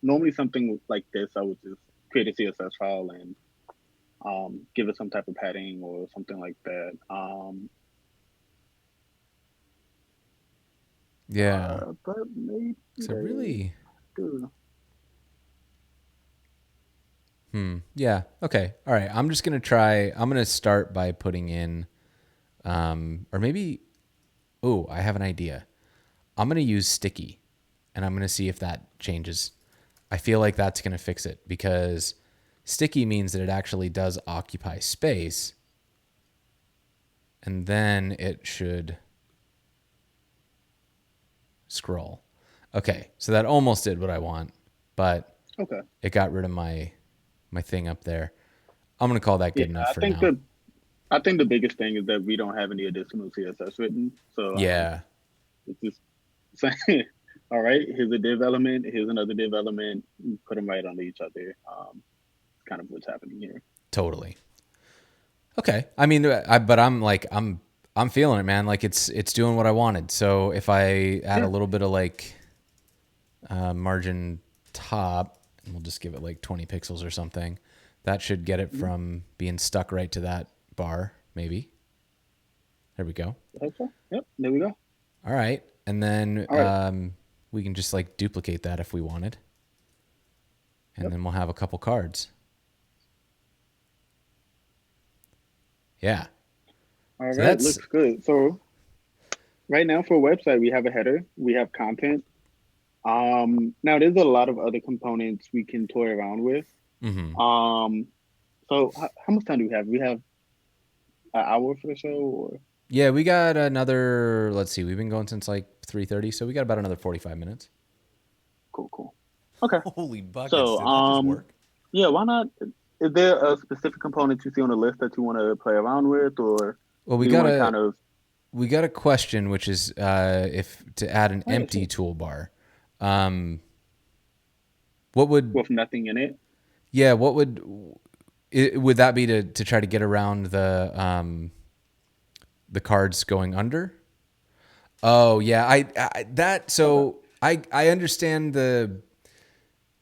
Normally something like this, I would just create a CSS file and give it some type of padding or something like that. Yeah. But maybe So they really, do. yeah. Okay. All right. I'm just gonna try. I'm gonna start by putting in, or maybe. Oh, I have an idea. I'm gonna use sticky, and I'm gonna see if that changes. I feel like that's gonna fix it because sticky means that it actually does occupy space, and then it should scroll. Okay, so that almost did what I want, but Okay. it got rid of my thing up there. I'm gonna call that Yeah, good enough I for think now. the biggest thing is that we don't have any additional CSS written. So Yeah, it's just saying, all right, here's a div element, here's another div element, put them right under each other. It's kind of what's happening here. totally. Okay. I mean, but I'm like I'm feeling it, man. Like it's doing what I wanted. So if I add a Yeah. little bit of like margin top, and we'll just give it like 20 pixels or something, that should get it Mhm. from being stuck right to that bar. Maybe. There we go. I hope so. Yep. There we go. All right, and then All right. we can just like duplicate that if we wanted, and Yep. then we'll have a couple cards. Yeah. All So right. that's Looks good. So right now for a website, we have a header, we have content. Now there's a lot of other components we can toy around with. Um, so how much time do we have? We have an hour for the show, or yeah. We got another. Let's see. We've been going since like 3:30, so we got about another 45 minutes. cool, cool. Okay. Holy buckets! So Did that just work? yeah, why not? Is there a specific component you see on the list that you want to play around with, or Well, do you want to kind of? we got a question, which is if to add an Oh yeah, empty sure. toolbar. Um, what would With nothing in it. yeah? What would that be to try to get around the cards going under? Oh yeah, I that Okay. so I understand that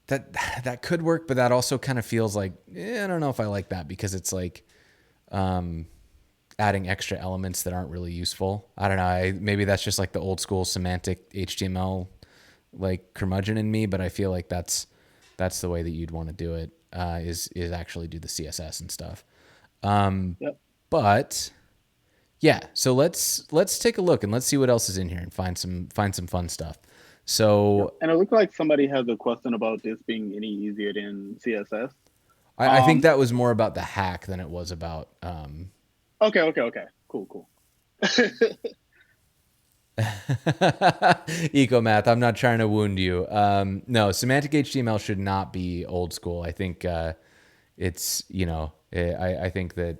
that could work, but that also kind of feels like I don't know if I like that because it's like adding extra elements that aren't really useful. I don't know. Maybe that's just like the old school semantic HTML like curmudgeon in me, but I feel like that's the way that you'd want to do it. Is actually do the CSS and stuff. Yep. But yeah, so let's take a look and let's see what else is in here and find some fun stuff. Yep. So And it looks like somebody has a question about this being any easier than CSS. I think Um. that was more about the hack than it was about Okay. Okay. Okay. Cool. Cool. eco math. I'm not trying to wound you. No, semantic HTML should not be old school. I think it's I think that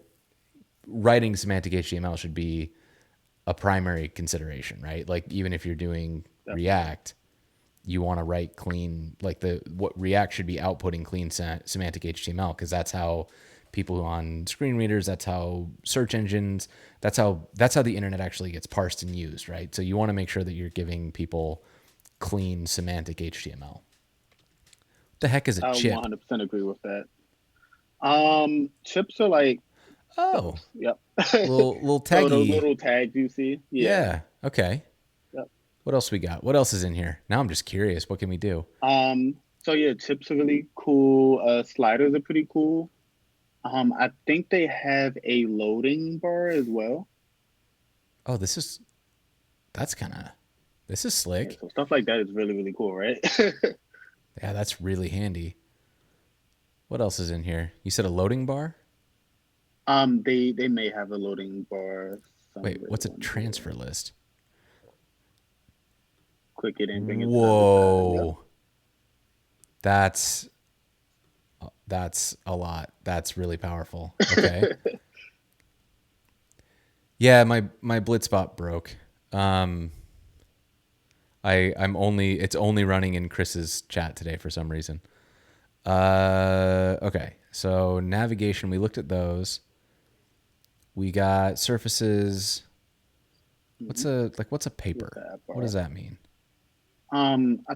writing semantic HTML should be a primary consideration, right? Like even if you're doing Definitely. React, you want to write clean, like what React should be outputting clean semantic HTML because that's how people on screen readers, that's how search engines, that's how the internet actually gets parsed and used, right? So you want to make sure that you're giving people clean semantic HTML. What the heck is a I chip? 100% agree with that. Chips are like Oh, those. Yep. little So those taggy. little tags you see. Yeah. Yeah. Okay. Yep. What else we got? What else is in here? Now I'm just curious. What can we do? So yeah, chips are really cool. Sliders are pretty cool. I think they have a loading bar as well. Oh, that's kind of this is Yeah, slick. so stuff like that is really, really cool, right? Yeah, that's really handy. What else is in here? You said a loading bar? They may have a loading bar Wait, somewhere what's a on transfer here. list? Click it and bring it to the other side. Yep. Whoa. That's that's a lot. That's really powerful. Okay. Yeah, my Blitzbot broke. Um I'm only it's only running in Chris's chat today for some reason. Okay. So navigation, we looked at those. We got surfaces. What's a With paper? the app What does bar. that mean? I,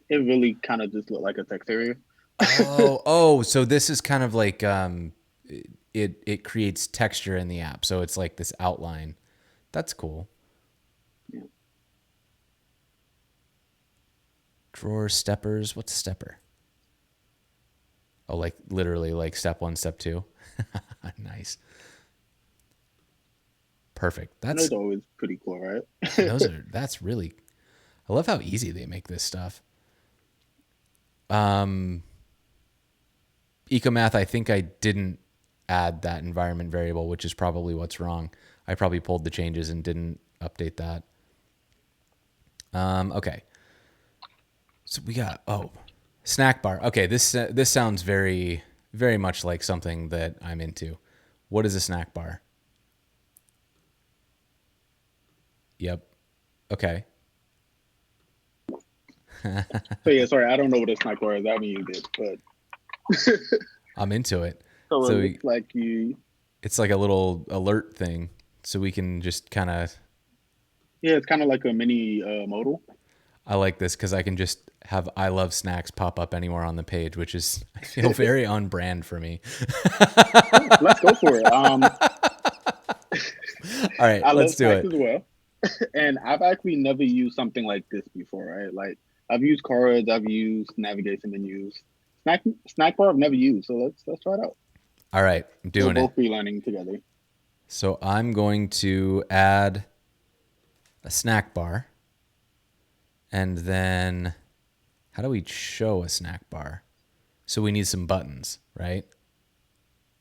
it really kind of just looked like a text area. Oh, so this is kind of like it creates texture in the app. So it's like this outline. That's cool. Yeah. Drawer steppers. What's a stepper? Oh, like literally like step 1, step 2. Nice. Perfect. Those are always pretty cool, right? Man, that's really, I love how easy they make this stuff. Ecomath, I think I didn't add that environment variable, which is probably what's wrong. I probably pulled the changes and didn't update that. Okay. So we got, snack bar. Okay, this sounds very, very much like something that I'm into. What is a snack bar? Yep. Okay. So yeah, sorry, I don't know what a snack bar is. I haven't used it, but I'm into it. so it So looks like you. it's like a little alert thing, so we can just kind of. Yeah, it's kind of like a mini modal. I like this because I can just have "I love snacks" pop up anywhere on the page, which is I feel very on brand for me. Cool. Let's go for it. All right, I love let's do snacks it. as well, and I've actually never used something like this before, right? Like I've used cards, I've used navigation menus. Snack bar I've never used, so let's try it out. All right, I'm We'll doing it. both be learning together. So I'm going to add a snack bar, and then how do we show a snack bar? So we need some buttons, right?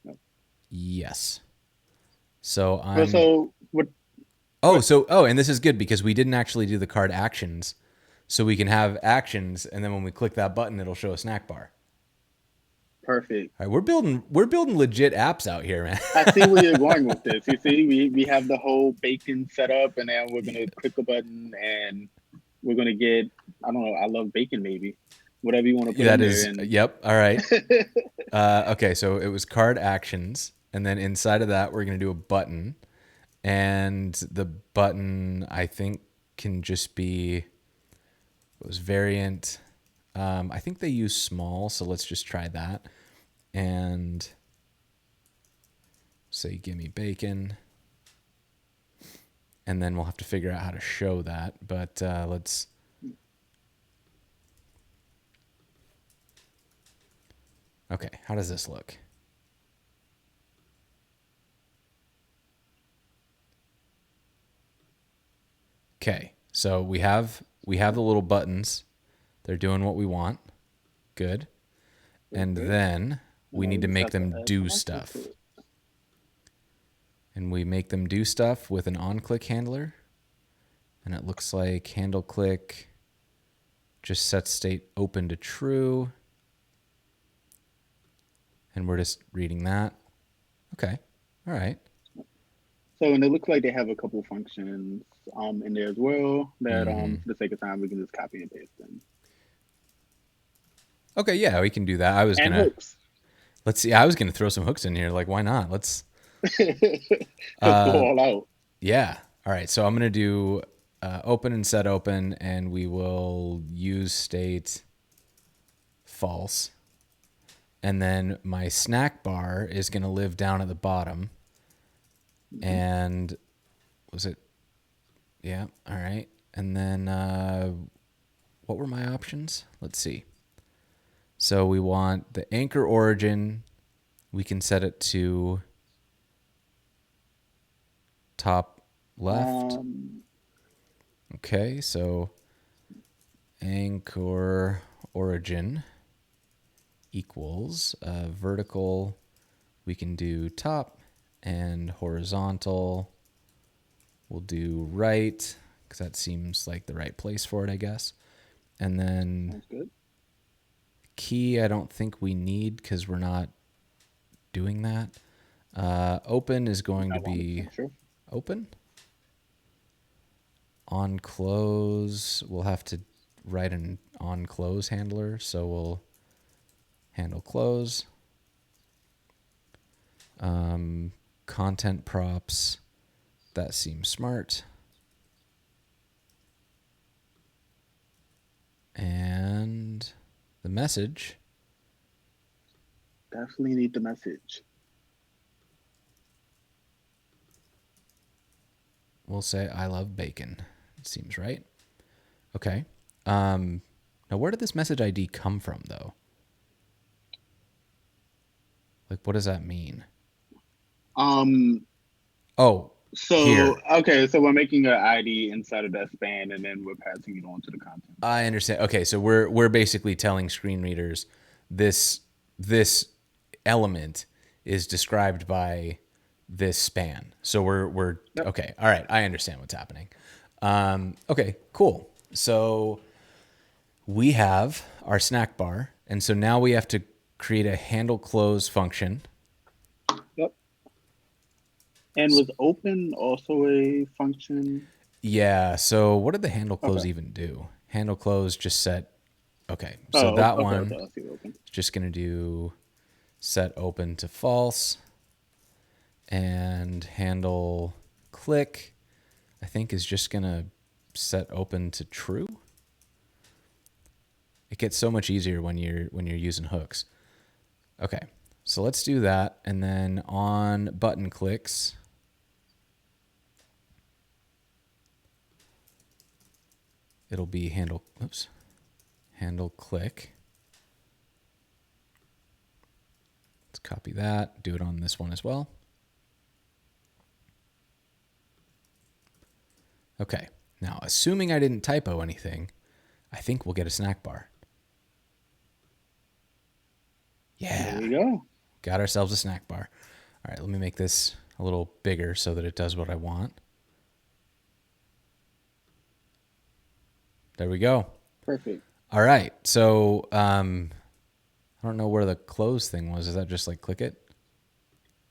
Yep. Yes. So Well, I'm. so what And this is good because we didn't actually do the card actions. So we can have actions, and then when we click that button, it'll show a snack bar. perfect. All right, we're building legit apps out here, man. I see where you're going with this. You see, we have the whole bacon set up, and then we're gonna click a button, and we're gonna get I don't know. I love bacon, maybe whatever you want to put in That there, is, and yep. All right. Okay, so it was card actions, and then inside of that, we're gonna do a button, and the button I think can just be it was variant. I think they use small, so let's just try that, and say give me bacon, and then we'll have to figure out how to show that. But let's. Okay, how does this look? Okay, so we have the little buttons. They're doing what we want. Good. And perfect. then we Now need we to just make have to them add do some options to stuff. it. And we make them do stuff with an on-click handler. And it looks like handle click just sets state open to true. And we're just reading that. Okay. All right. So, and it looks like they have a couple functions in there as well that for the sake of time we can just copy and paste them. Okay, yeah, we can do that. And hooks. Let's see. I was gonna throw some hooks in here. Like, why not? Let's Let's go all out. Yeah. All right. So I'm going to do open and set open, and we will use state false. And then my snack bar is going to live down at the bottom. And was it? Yeah. All right. And then what were my options? Let's see. So we want the anchor origin. We can set it to top left. Okay, so anchor origin equals vertical. We can do top, and horizontal. We'll do right because that seems like the right place for it, I guess. And then Sounds good. key, I don't think we need because we're not doing that. Open is going to be Sure. open. On close, we'll have to write an on close handler. So HandleClose. Content props. That seems smart. And the message. Definitely need the message. We'll say I love bacon. It seems right. Okay. Now, where did this message ID come from, though? Like, what does that mean? Oh, So here. okay, so we're making an ID inside of that span, and then we're passing it on to the content. I understand. Okay, so we're basically telling screen readers this element is described by this span. So we're Yep. okay. All right, I understand what's happening. Okay, cool. So we have our snack bar, and so now we have to create a handle close function. Yep. And was open also a function? Yeah. So what did the handle close Okay. even do? Handle close just set. Okay. So Oh, that okay, one okay, I see open. is just gonna do set open to false, and handle click, I think, is just gonna set open to true. It gets so much easier when you're using hooks. Okay, so let's do that, and then on button clicks, it'll be handle click. Let's copy that, do it on this one as well. Okay, now assuming I didn't typo anything, I think we'll get a snack bar. Yeah. There we go. Got ourselves a snack bar. All right, let me make this a little bigger so that it does what I want. There we go. Perfect. All right, so I don't know where the close thing was. Is that just like click it?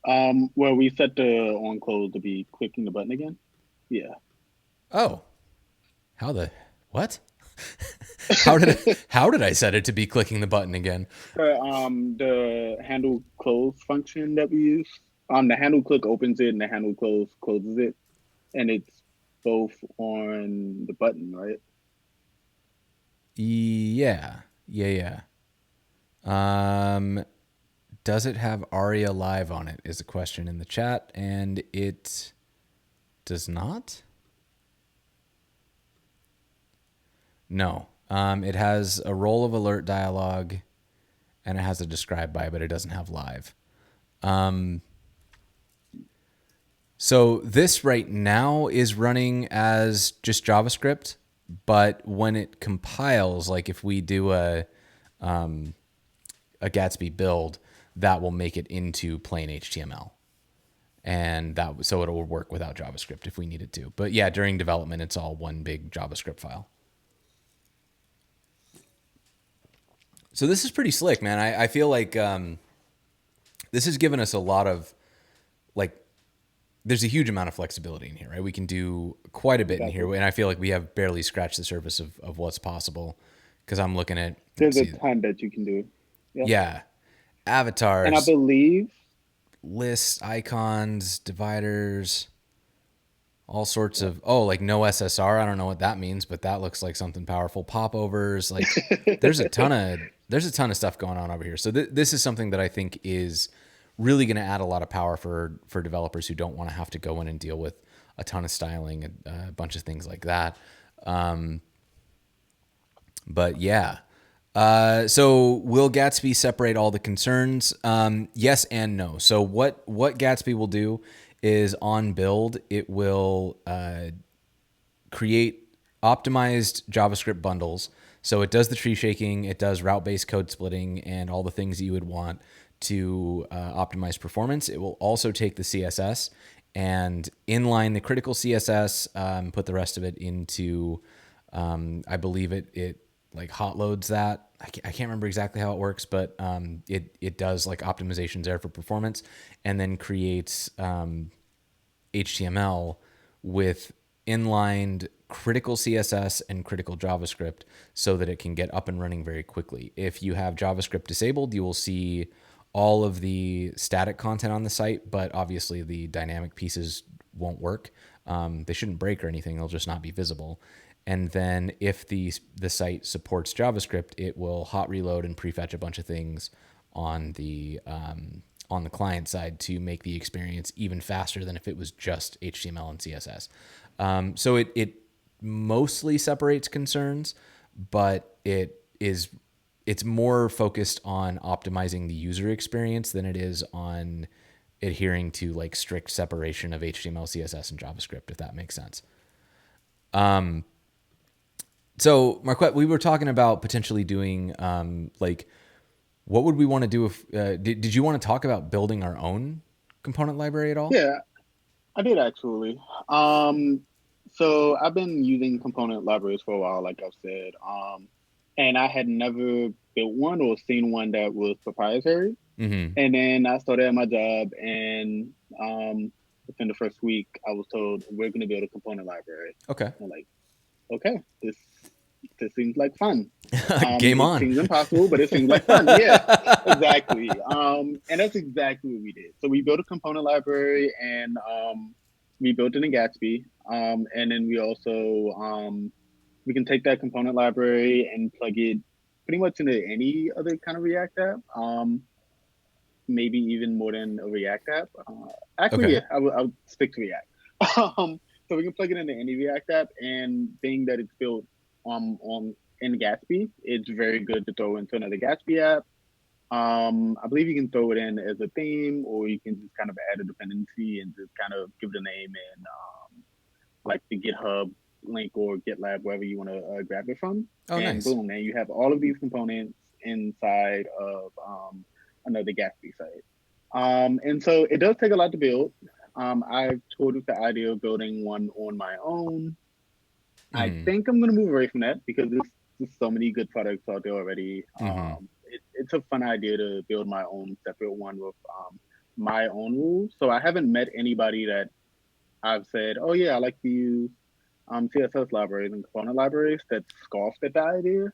Well, we set the on close to be clicking the button again. Yeah. Oh, what? how did I set it to be clicking the button again? The handle close function that we use. The handle click opens it and the handle close closes it, and it's both on the button, right? Yeah. Does it have Aria live on it? Is a question in the chat, and it does not. No. It has a roll of alert dialog, and it has a describe by, but it doesn't have live. So this right now is running as just JavaScript, but when it compiles, like if we do a Gatsby build, that will make it into plain HTML. And so it'll work without JavaScript if we needed to. But yeah, during development, it's all one big JavaScript file. So this is pretty slick, man. I feel like this has given us a lot of, like, there's a huge amount of flexibility in here, right? We can do quite a bit in here. And I feel like we have barely scratched the surface of what's possible, because I'm looking at... There's a ton that you can do. Yeah. Avatars. And I believe... lists, icons, dividers, all sorts of... Oh, like no SSR. I don't know what that means, but that looks like something powerful. Popovers. Like there's a ton of stuff going on over here. So this is something that I think is really going to add a lot of power for developers who don't want to have to go in and deal with a ton of styling and a bunch of things like that. But yeah. So will Gatsby separate all the concerns? Yes and no. So what Gatsby will do is on build, it will create optimized JavaScript bundles. So it does the tree shaking, it does route-based code splitting, and all the things that you would want to optimize performance. It will also take the CSS and inline the critical CSS, put the rest of it into, I believe it like hot loads that. I can't remember exactly how it works, but it does like optimizations there for performance, and then creates HTML with inlined critical CSS and critical JavaScript so that it can get up and running very quickly. If you have JavaScript disabled, you will see all of the static content on the site, but obviously the dynamic pieces won't work. They shouldn't break or anything; they'll just not be visible. And then if the site supports JavaScript, it will hot reload and prefetch a bunch of things on the client side to make the experience even faster than if it was just HTML and CSS. So it mostly separates concerns, but it's more focused on optimizing the user experience than it is on adhering to like strict separation of HTML, CSS, and JavaScript, if that makes sense. So Marquet, we were talking about potentially doing like, what would we want to do if, did you want to talk about building our own component library at all? Yeah, I did actually. So I've been using component libraries for a while, like I've said. And I had never built one or seen one that was proprietary. Mm-hmm. And then I started at my job, and within the first week, I was told we're going to build a component library. Okay. I'm like, okay, this seems like fun. Game It on. seems impossible, but it seems like fun. Yeah, exactly. And that's exactly what we did. So we built a component library, and we built it in Gatsby. And then we also we can take that component library and plug it pretty much into any other kind of React app. Maybe even more than a React app. Actually, Okay. yeah, I would stick to React. So we can plug it into any React app, and being that it's built on in Gatsby, it's very good to throw into another Gatsby app. I believe you can throw it in as a theme, or you can just kind of add a dependency and just kind of give it a name and like the GitHub link or GitLab, wherever you want to grab it from. Oh, And nice. boom, man, you have all of these components inside of another Gatsby site. And so it does take a lot to build. I've toyed with the idea of building one on my own. I Mm-hmm. think I'm going to move away from that because there's so many good products out there already. Mm-hmm. It's a fun idea to build my own separate one with my own rules. So I haven't met anybody that I've said, oh yeah, I like to use CSS libraries and component libraries that scoffed at the idea.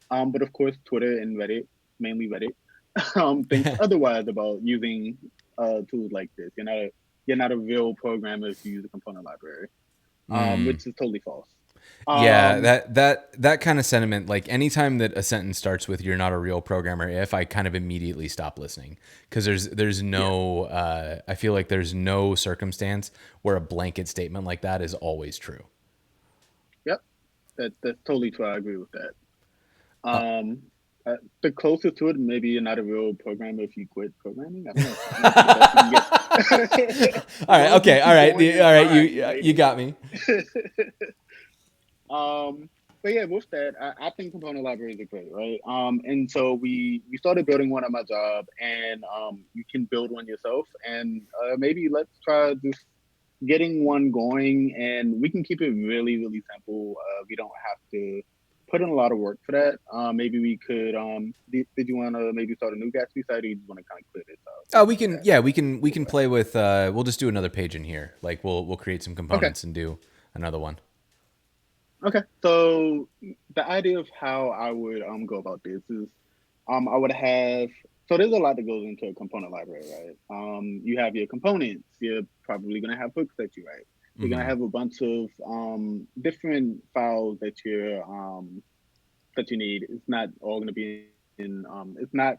But of course, Twitter and Reddit, mainly Reddit, thinks otherwise about using tools like this. You're not a real programmer if you use a component library, which is totally false. Yeah, Um, that kind of sentiment, like anytime that a sentence starts with "you're not a real programmer," if I kind of immediately stop listening, because there's yeah, no I feel like there's no circumstance where a blanket statement like that is always true. yep, that's totally true. I agree with that. Um, the closest to it, maybe you're not a real programmer if you quit programming. I don't know. That's the best you can get. All As right, long as you okay, all keep right, going, it's all right, fine, you maybe. got me. But yeah, with that, I think component libraries are great, right? And so we started building one at my job, and you can build one yourself, and maybe let's try just getting one going, and we can keep it really, really simple. We don't have to put in a lot of work for that. Maybe we could. Did you want to maybe start a new Gatsby site, or you just want to kind of clear this out? Oh, Just we do can, that yeah, we real can quick. play with. We'll just do another page in here. Like we'll create some Okay. components and do another one. Okay. So the idea of how I would go about this is I would have so there's a lot that goes into a component library, right? You have your components. You're probably gonna have hooks that you write. You're gonna Mm-hmm. have a bunch of different files that you need. It's not all gonna be in it's not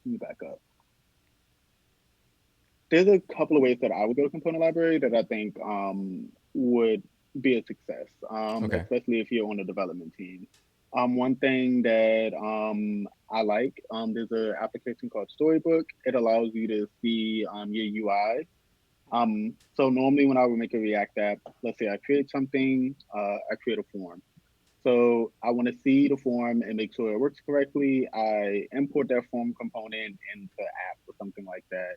let me back up. There's a couple of ways that I would go to component library that I think would be a success, Okay. especially if you're on a development team. One thing that I like, there's an application called Storybook. It allows you to see your UI. So normally when I would make a React app, let's say I create something, I create a form. So I want to see the form and make sure it works correctly. I import that form component into app or something like that,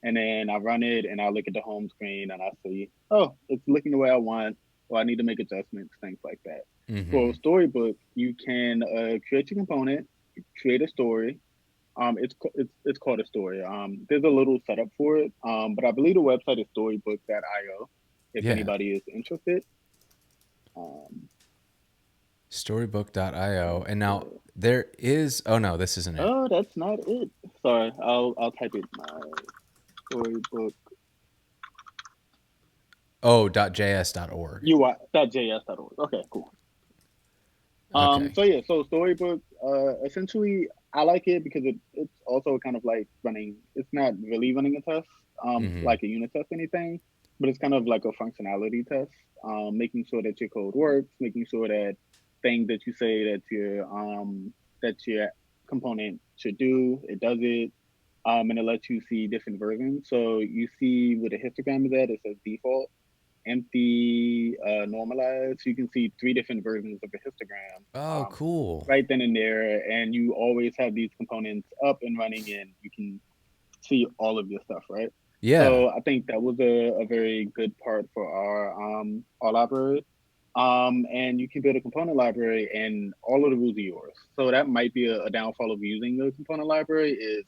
and then I run it and I look at the home screen and I see, oh, it's looking the way I want, or I need to make adjustments, things like that. For Mm-hmm. Storybook, you can create your component, create a story. It's called a story. There's a little setup for it, but I believe the website is storybook.io. if Yeah. anybody is interested. Um, Storybook.io. And now okay. there is, oh no, this isn't it. Oh, that's not it. Sorry, I'll type it. My storybook Oh, .js.org. UI.js.org. Okay, cool. Okay. So yeah, so Storybook, essentially, I like it because it's also kind of like running. It's not really running a test, Mm-hmm. like a unit test, anything, but it's kind of like a functionality test, making sure that your code works, making sure that thing that you say that your component should do, it does it, and it lets you see different versions. So you see where the histogram is at, it says default, empty, normalized. So you can see three different versions of a histogram Oh, cool. right then and there, and you always have these components up and running, and you can see all of your stuff, right? Yeah. So I think that was a very good part for our library. And you can build a component library, and all of the rules are yours. So that might be a downfall of using the component library is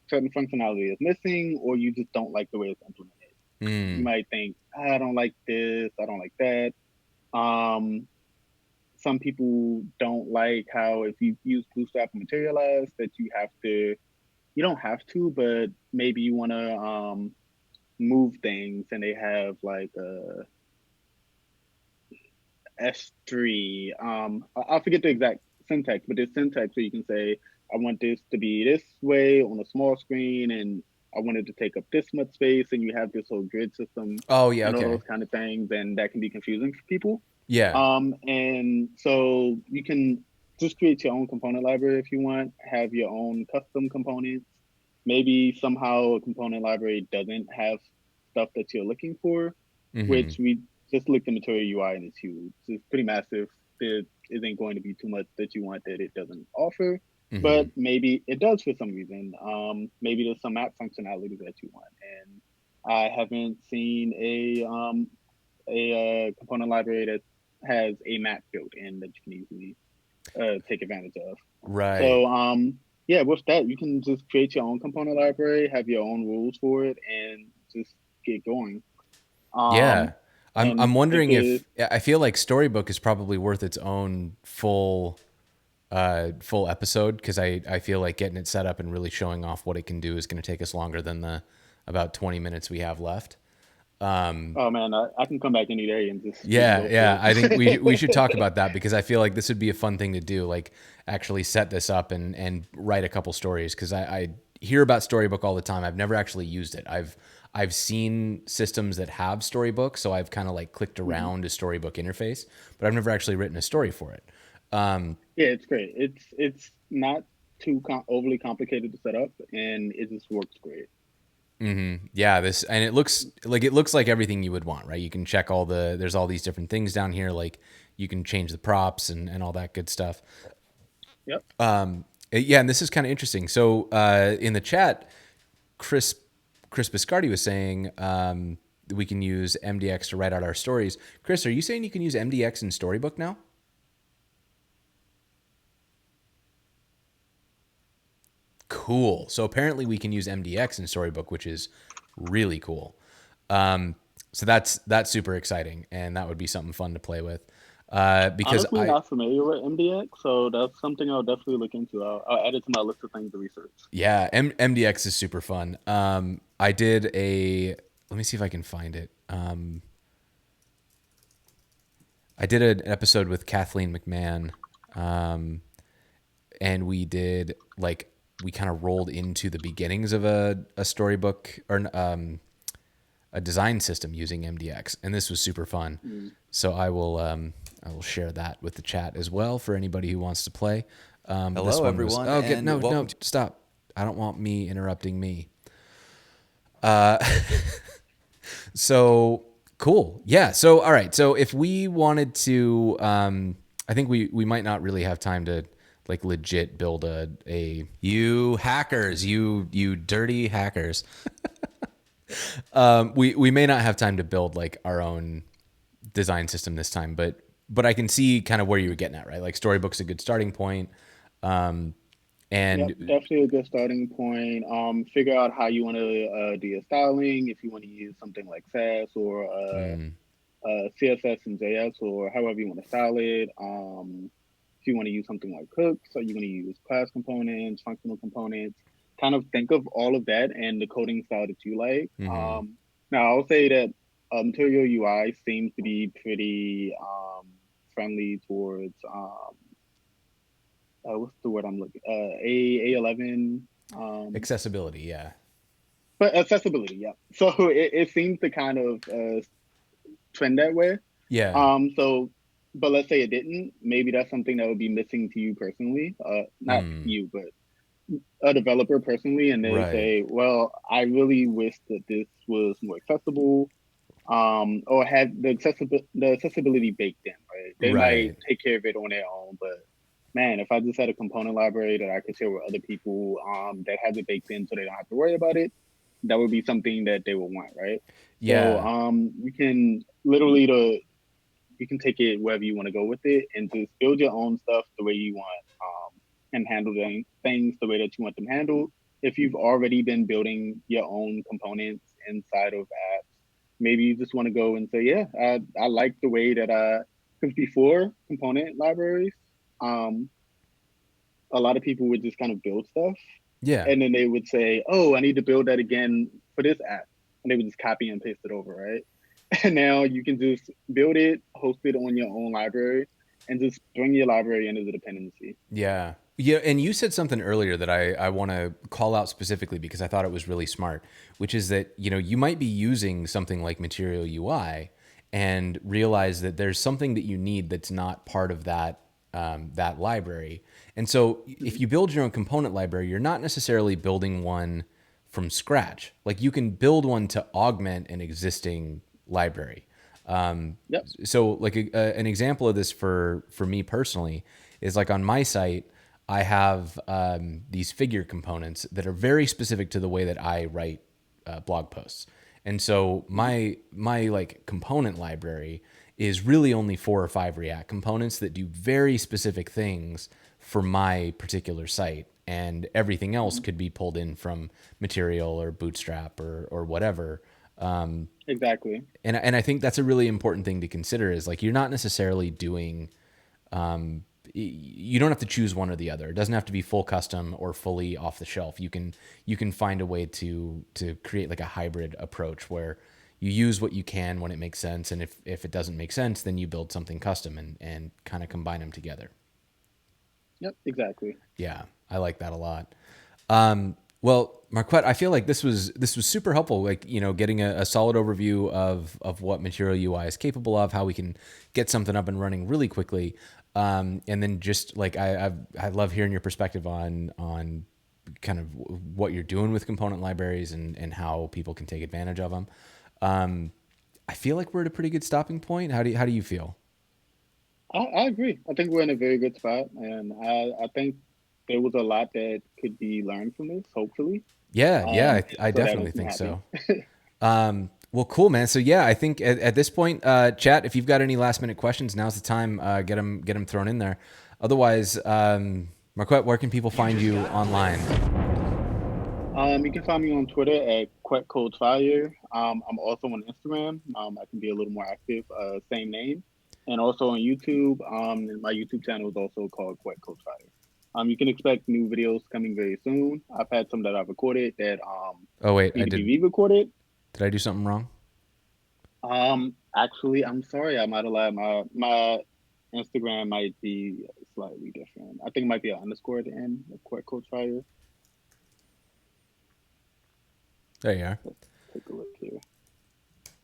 certain functionality is missing, or you just don't like the way it's implemented. You Mm. might think, I don't like this, I don't like that. Um, some people don't like how if you use Bootstrap and Materialize that you don't have to, but maybe you want to move things and they have like a S3. I forget the exact syntax, but there's syntax where you can say, I want this to be this way on a small screen, and I want it to take up this much space, and you have this whole grid system Oh, yeah. and all Okay. those kind of things, and that can be confusing for people. Yeah. And so you can just create your own component library if you want, have your own custom components. Maybe somehow a component library doesn't have stuff that you're looking for, Mm-hmm. which we just looked at Material UI and it's huge. It's pretty massive. There isn't going to be too much that you want that it doesn't offer, Mm-hmm. but maybe it does for some reason. Maybe there's some app functionality that you want, and I haven't seen a component library that has a map built in that you can easily take advantage of. Right. So yeah, with that, you can just create your own component library, have your own rules for it, and just get going. Yeah. Um, I'm and if wondering it, if I feel like Storybook is probably worth its own full episode because I feel like getting it set up and really showing off what it can do is going to take us longer than the about 20 minutes we have left. oh man, I can come back any day and just we can Yeah, go through yeah. I think we should talk it. about that because I feel like this would be a fun thing to do. Like actually set this up and write a couple stories because I hear about Storybook all the time. I've never actually used it. I've seen systems that have Storybook, so I've kind of like clicked Mhm. around a Storybook interface, but I've never actually written a story for it. Yeah, it's great. It's not too overly complicated to set up, and it just works great. Yeah, this and it looks like everything you would want, right? You can check there's all these different things down here, like you can change the props and all that good stuff. Yep. Yeah, and this is kind of interesting. So in the chat, Chris Chris Biscardi was saying we can use MDX to write out our stories. Chris, are you saying you can use MDX in Storybook now? Cool. So apparently we can use MDX in Storybook, which is really cool. So that's super exciting, and that would be something fun to play with. Because Honestly, not familiar with MDX, so that's something I'll definitely look into. I'll add it to my list of things to research. yeah, MDX is super fun. I did a let me see if I can find it. I did an episode with Kathleen McMahon, and we did like we kind of rolled into the beginnings of a storybook or a design system using MDX, and this was super fun. Mm. So I will share that with the chat as well for anybody who wants to play. This Hello, one was everyone, and no welcome to. stop. I don't want me interrupting me. So cool. Yeah. So all right. So if we wanted to, I think we might not really have time to like legit build a you hackers, you dirty hackers. We may not have time to build like our own design system this time, but I can see kind of where you were getting at, right? Like Storybook's a good starting point. Yep, And definitely a good starting point. Figure out how you want to do your styling. If you want to use something like Sass or CSS and JS, or however you want to style it. If you want to use something like hooks, so you're going to use class components, functional components. Kind of think of all of that and the coding style that you like. Mm-hmm. Now, I'll say that Material UI seems to be pretty friendly towards what's the word I'm looking A11 Accessibility, yeah. but accessibility, yeah. So it seems to kind of trend that way. Yeah. So, but let's say it didn't. Maybe that's something that would be missing to you personally. Not Mm, you, but a developer personally, and they right. say, "Well, I really wish that this was more accessible, or had the accessibility baked in." Right? They might Right. take care of it on their own, but man, if I just had a component library that I could share with other people, that has it baked in, so they don't have to worry about it, that would be something that they would want, right? So, Yeah. you can literally you can take it wherever you want to go with it and just build your own stuff the way you want, and handle things the way that you want them handled. If you've already been building your own components inside of apps, maybe you just want to go and say, yeah, I like the way that because before component libraries, um, a lot of people would just kind of build stuff Yeah. and then they would say, oh, I need to build that again for this app. And they would just copy and paste it over, right? And now you can just build it, host it on your own library, and just bring your library into the dependency. Yeah. Yeah. And you said something earlier that I want to call out specifically because I thought it was really smart, which is that, you might be using something like Material UI and realize that there's something that you need that's not part of that library. And so if you build your own component library, you're not necessarily building one from scratch. Like you can build one to augment an existing library. Yep. So like an example of this for me personally is like on my site, I have these figure components that are very specific to the way that I write blog posts. And so my like component library is really only 4 or 5 React components that do very specific things for my particular site, and everything else could be pulled in from Material or Bootstrap or whatever. Exactly. And I think that's a really important thing to consider is like you're not necessarily doing you don't have to choose one or the other. It doesn't have to be full custom or fully off the shelf. You can find a way to create like a hybrid approach where you use what you can when it makes sense, and if it doesn't make sense, then you build something custom and kind of combine them together. Yep. Exactly. Yeah, I like that a lot. Well, Marquette, I feel like this was super helpful. Like getting a solid overview of what Material UI is capable of, how we can get something up and running really quickly, and then just like I love hearing your perspective on kind of what you're doing with component libraries and how people can take advantage of them. I feel like we're at a pretty good stopping point. How do you feel? I agree. I think we're in a very good spot, and I think there was a lot that could be learned from this. Hopefully, Yeah, I so that definitely makes me think happy. so. Well, cool, man. So yeah, I think at this point, chat, if you've got any last minute questions, now's the time. Get them thrown in there. Otherwise, Marquette, where can people find you online? You can find me on Twitter at QuetCodeFire. I'm also on Instagram. I can be a little more active. Same name, and also on YouTube. And my YouTube channel is also called QuetCodeFire. You can expect new videos coming very soon. I've had some that I've recorded that Oh wait, need to be re-recorded. did I do something wrong? Actually, I'm sorry. I might have lied. My Instagram might be slightly different. I think it might be an underscore at the end of QuetCodeFire. There you are. Let's take a look here.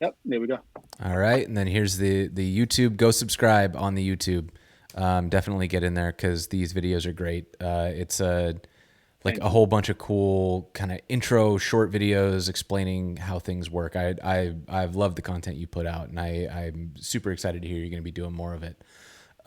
Yep, there we go. All right, and then here's the YouTube. Go subscribe on the YouTube. Definitely get in there because these videos are great. It's like Thank a you. whole bunch of cool kind of intro short videos explaining how things work. I've loved the content you put out, and I'm super excited to hear you're going to be doing more of it.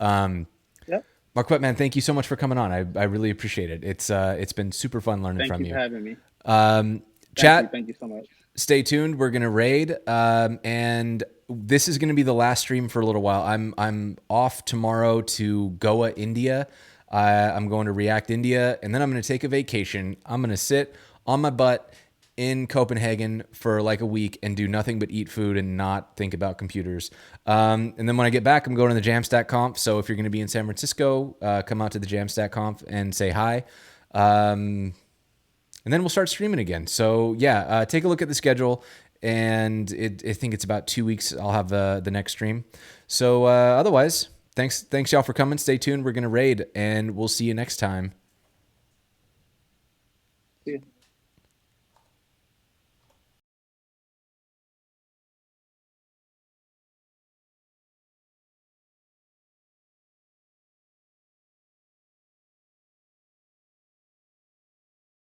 Yep. Marquette, man, thank you so much for coming on. I really appreciate it. It's been super fun learning Thank from you for you. having me. Thank you. Chat, Thank you so much. stay tuned. We're gonna raid, and this is gonna be the last stream for a little while. I'm off tomorrow to Goa, India. I'm going to React India, and then I'm gonna take a vacation. I'm gonna sit on my butt in Copenhagen for like a week and do nothing but eat food and not think about computers. And then when I get back, I'm going to the Jamstack Conf. So if you're going to be in San Francisco, come out to the Jamstack Conf and say hi. And then we'll start streaming again. So yeah, take a look at the schedule. And I think it's about 2 weeks. I'll have the next stream. So otherwise, thanks y'all for coming. Stay tuned. We're going to raid, and we'll see you next time.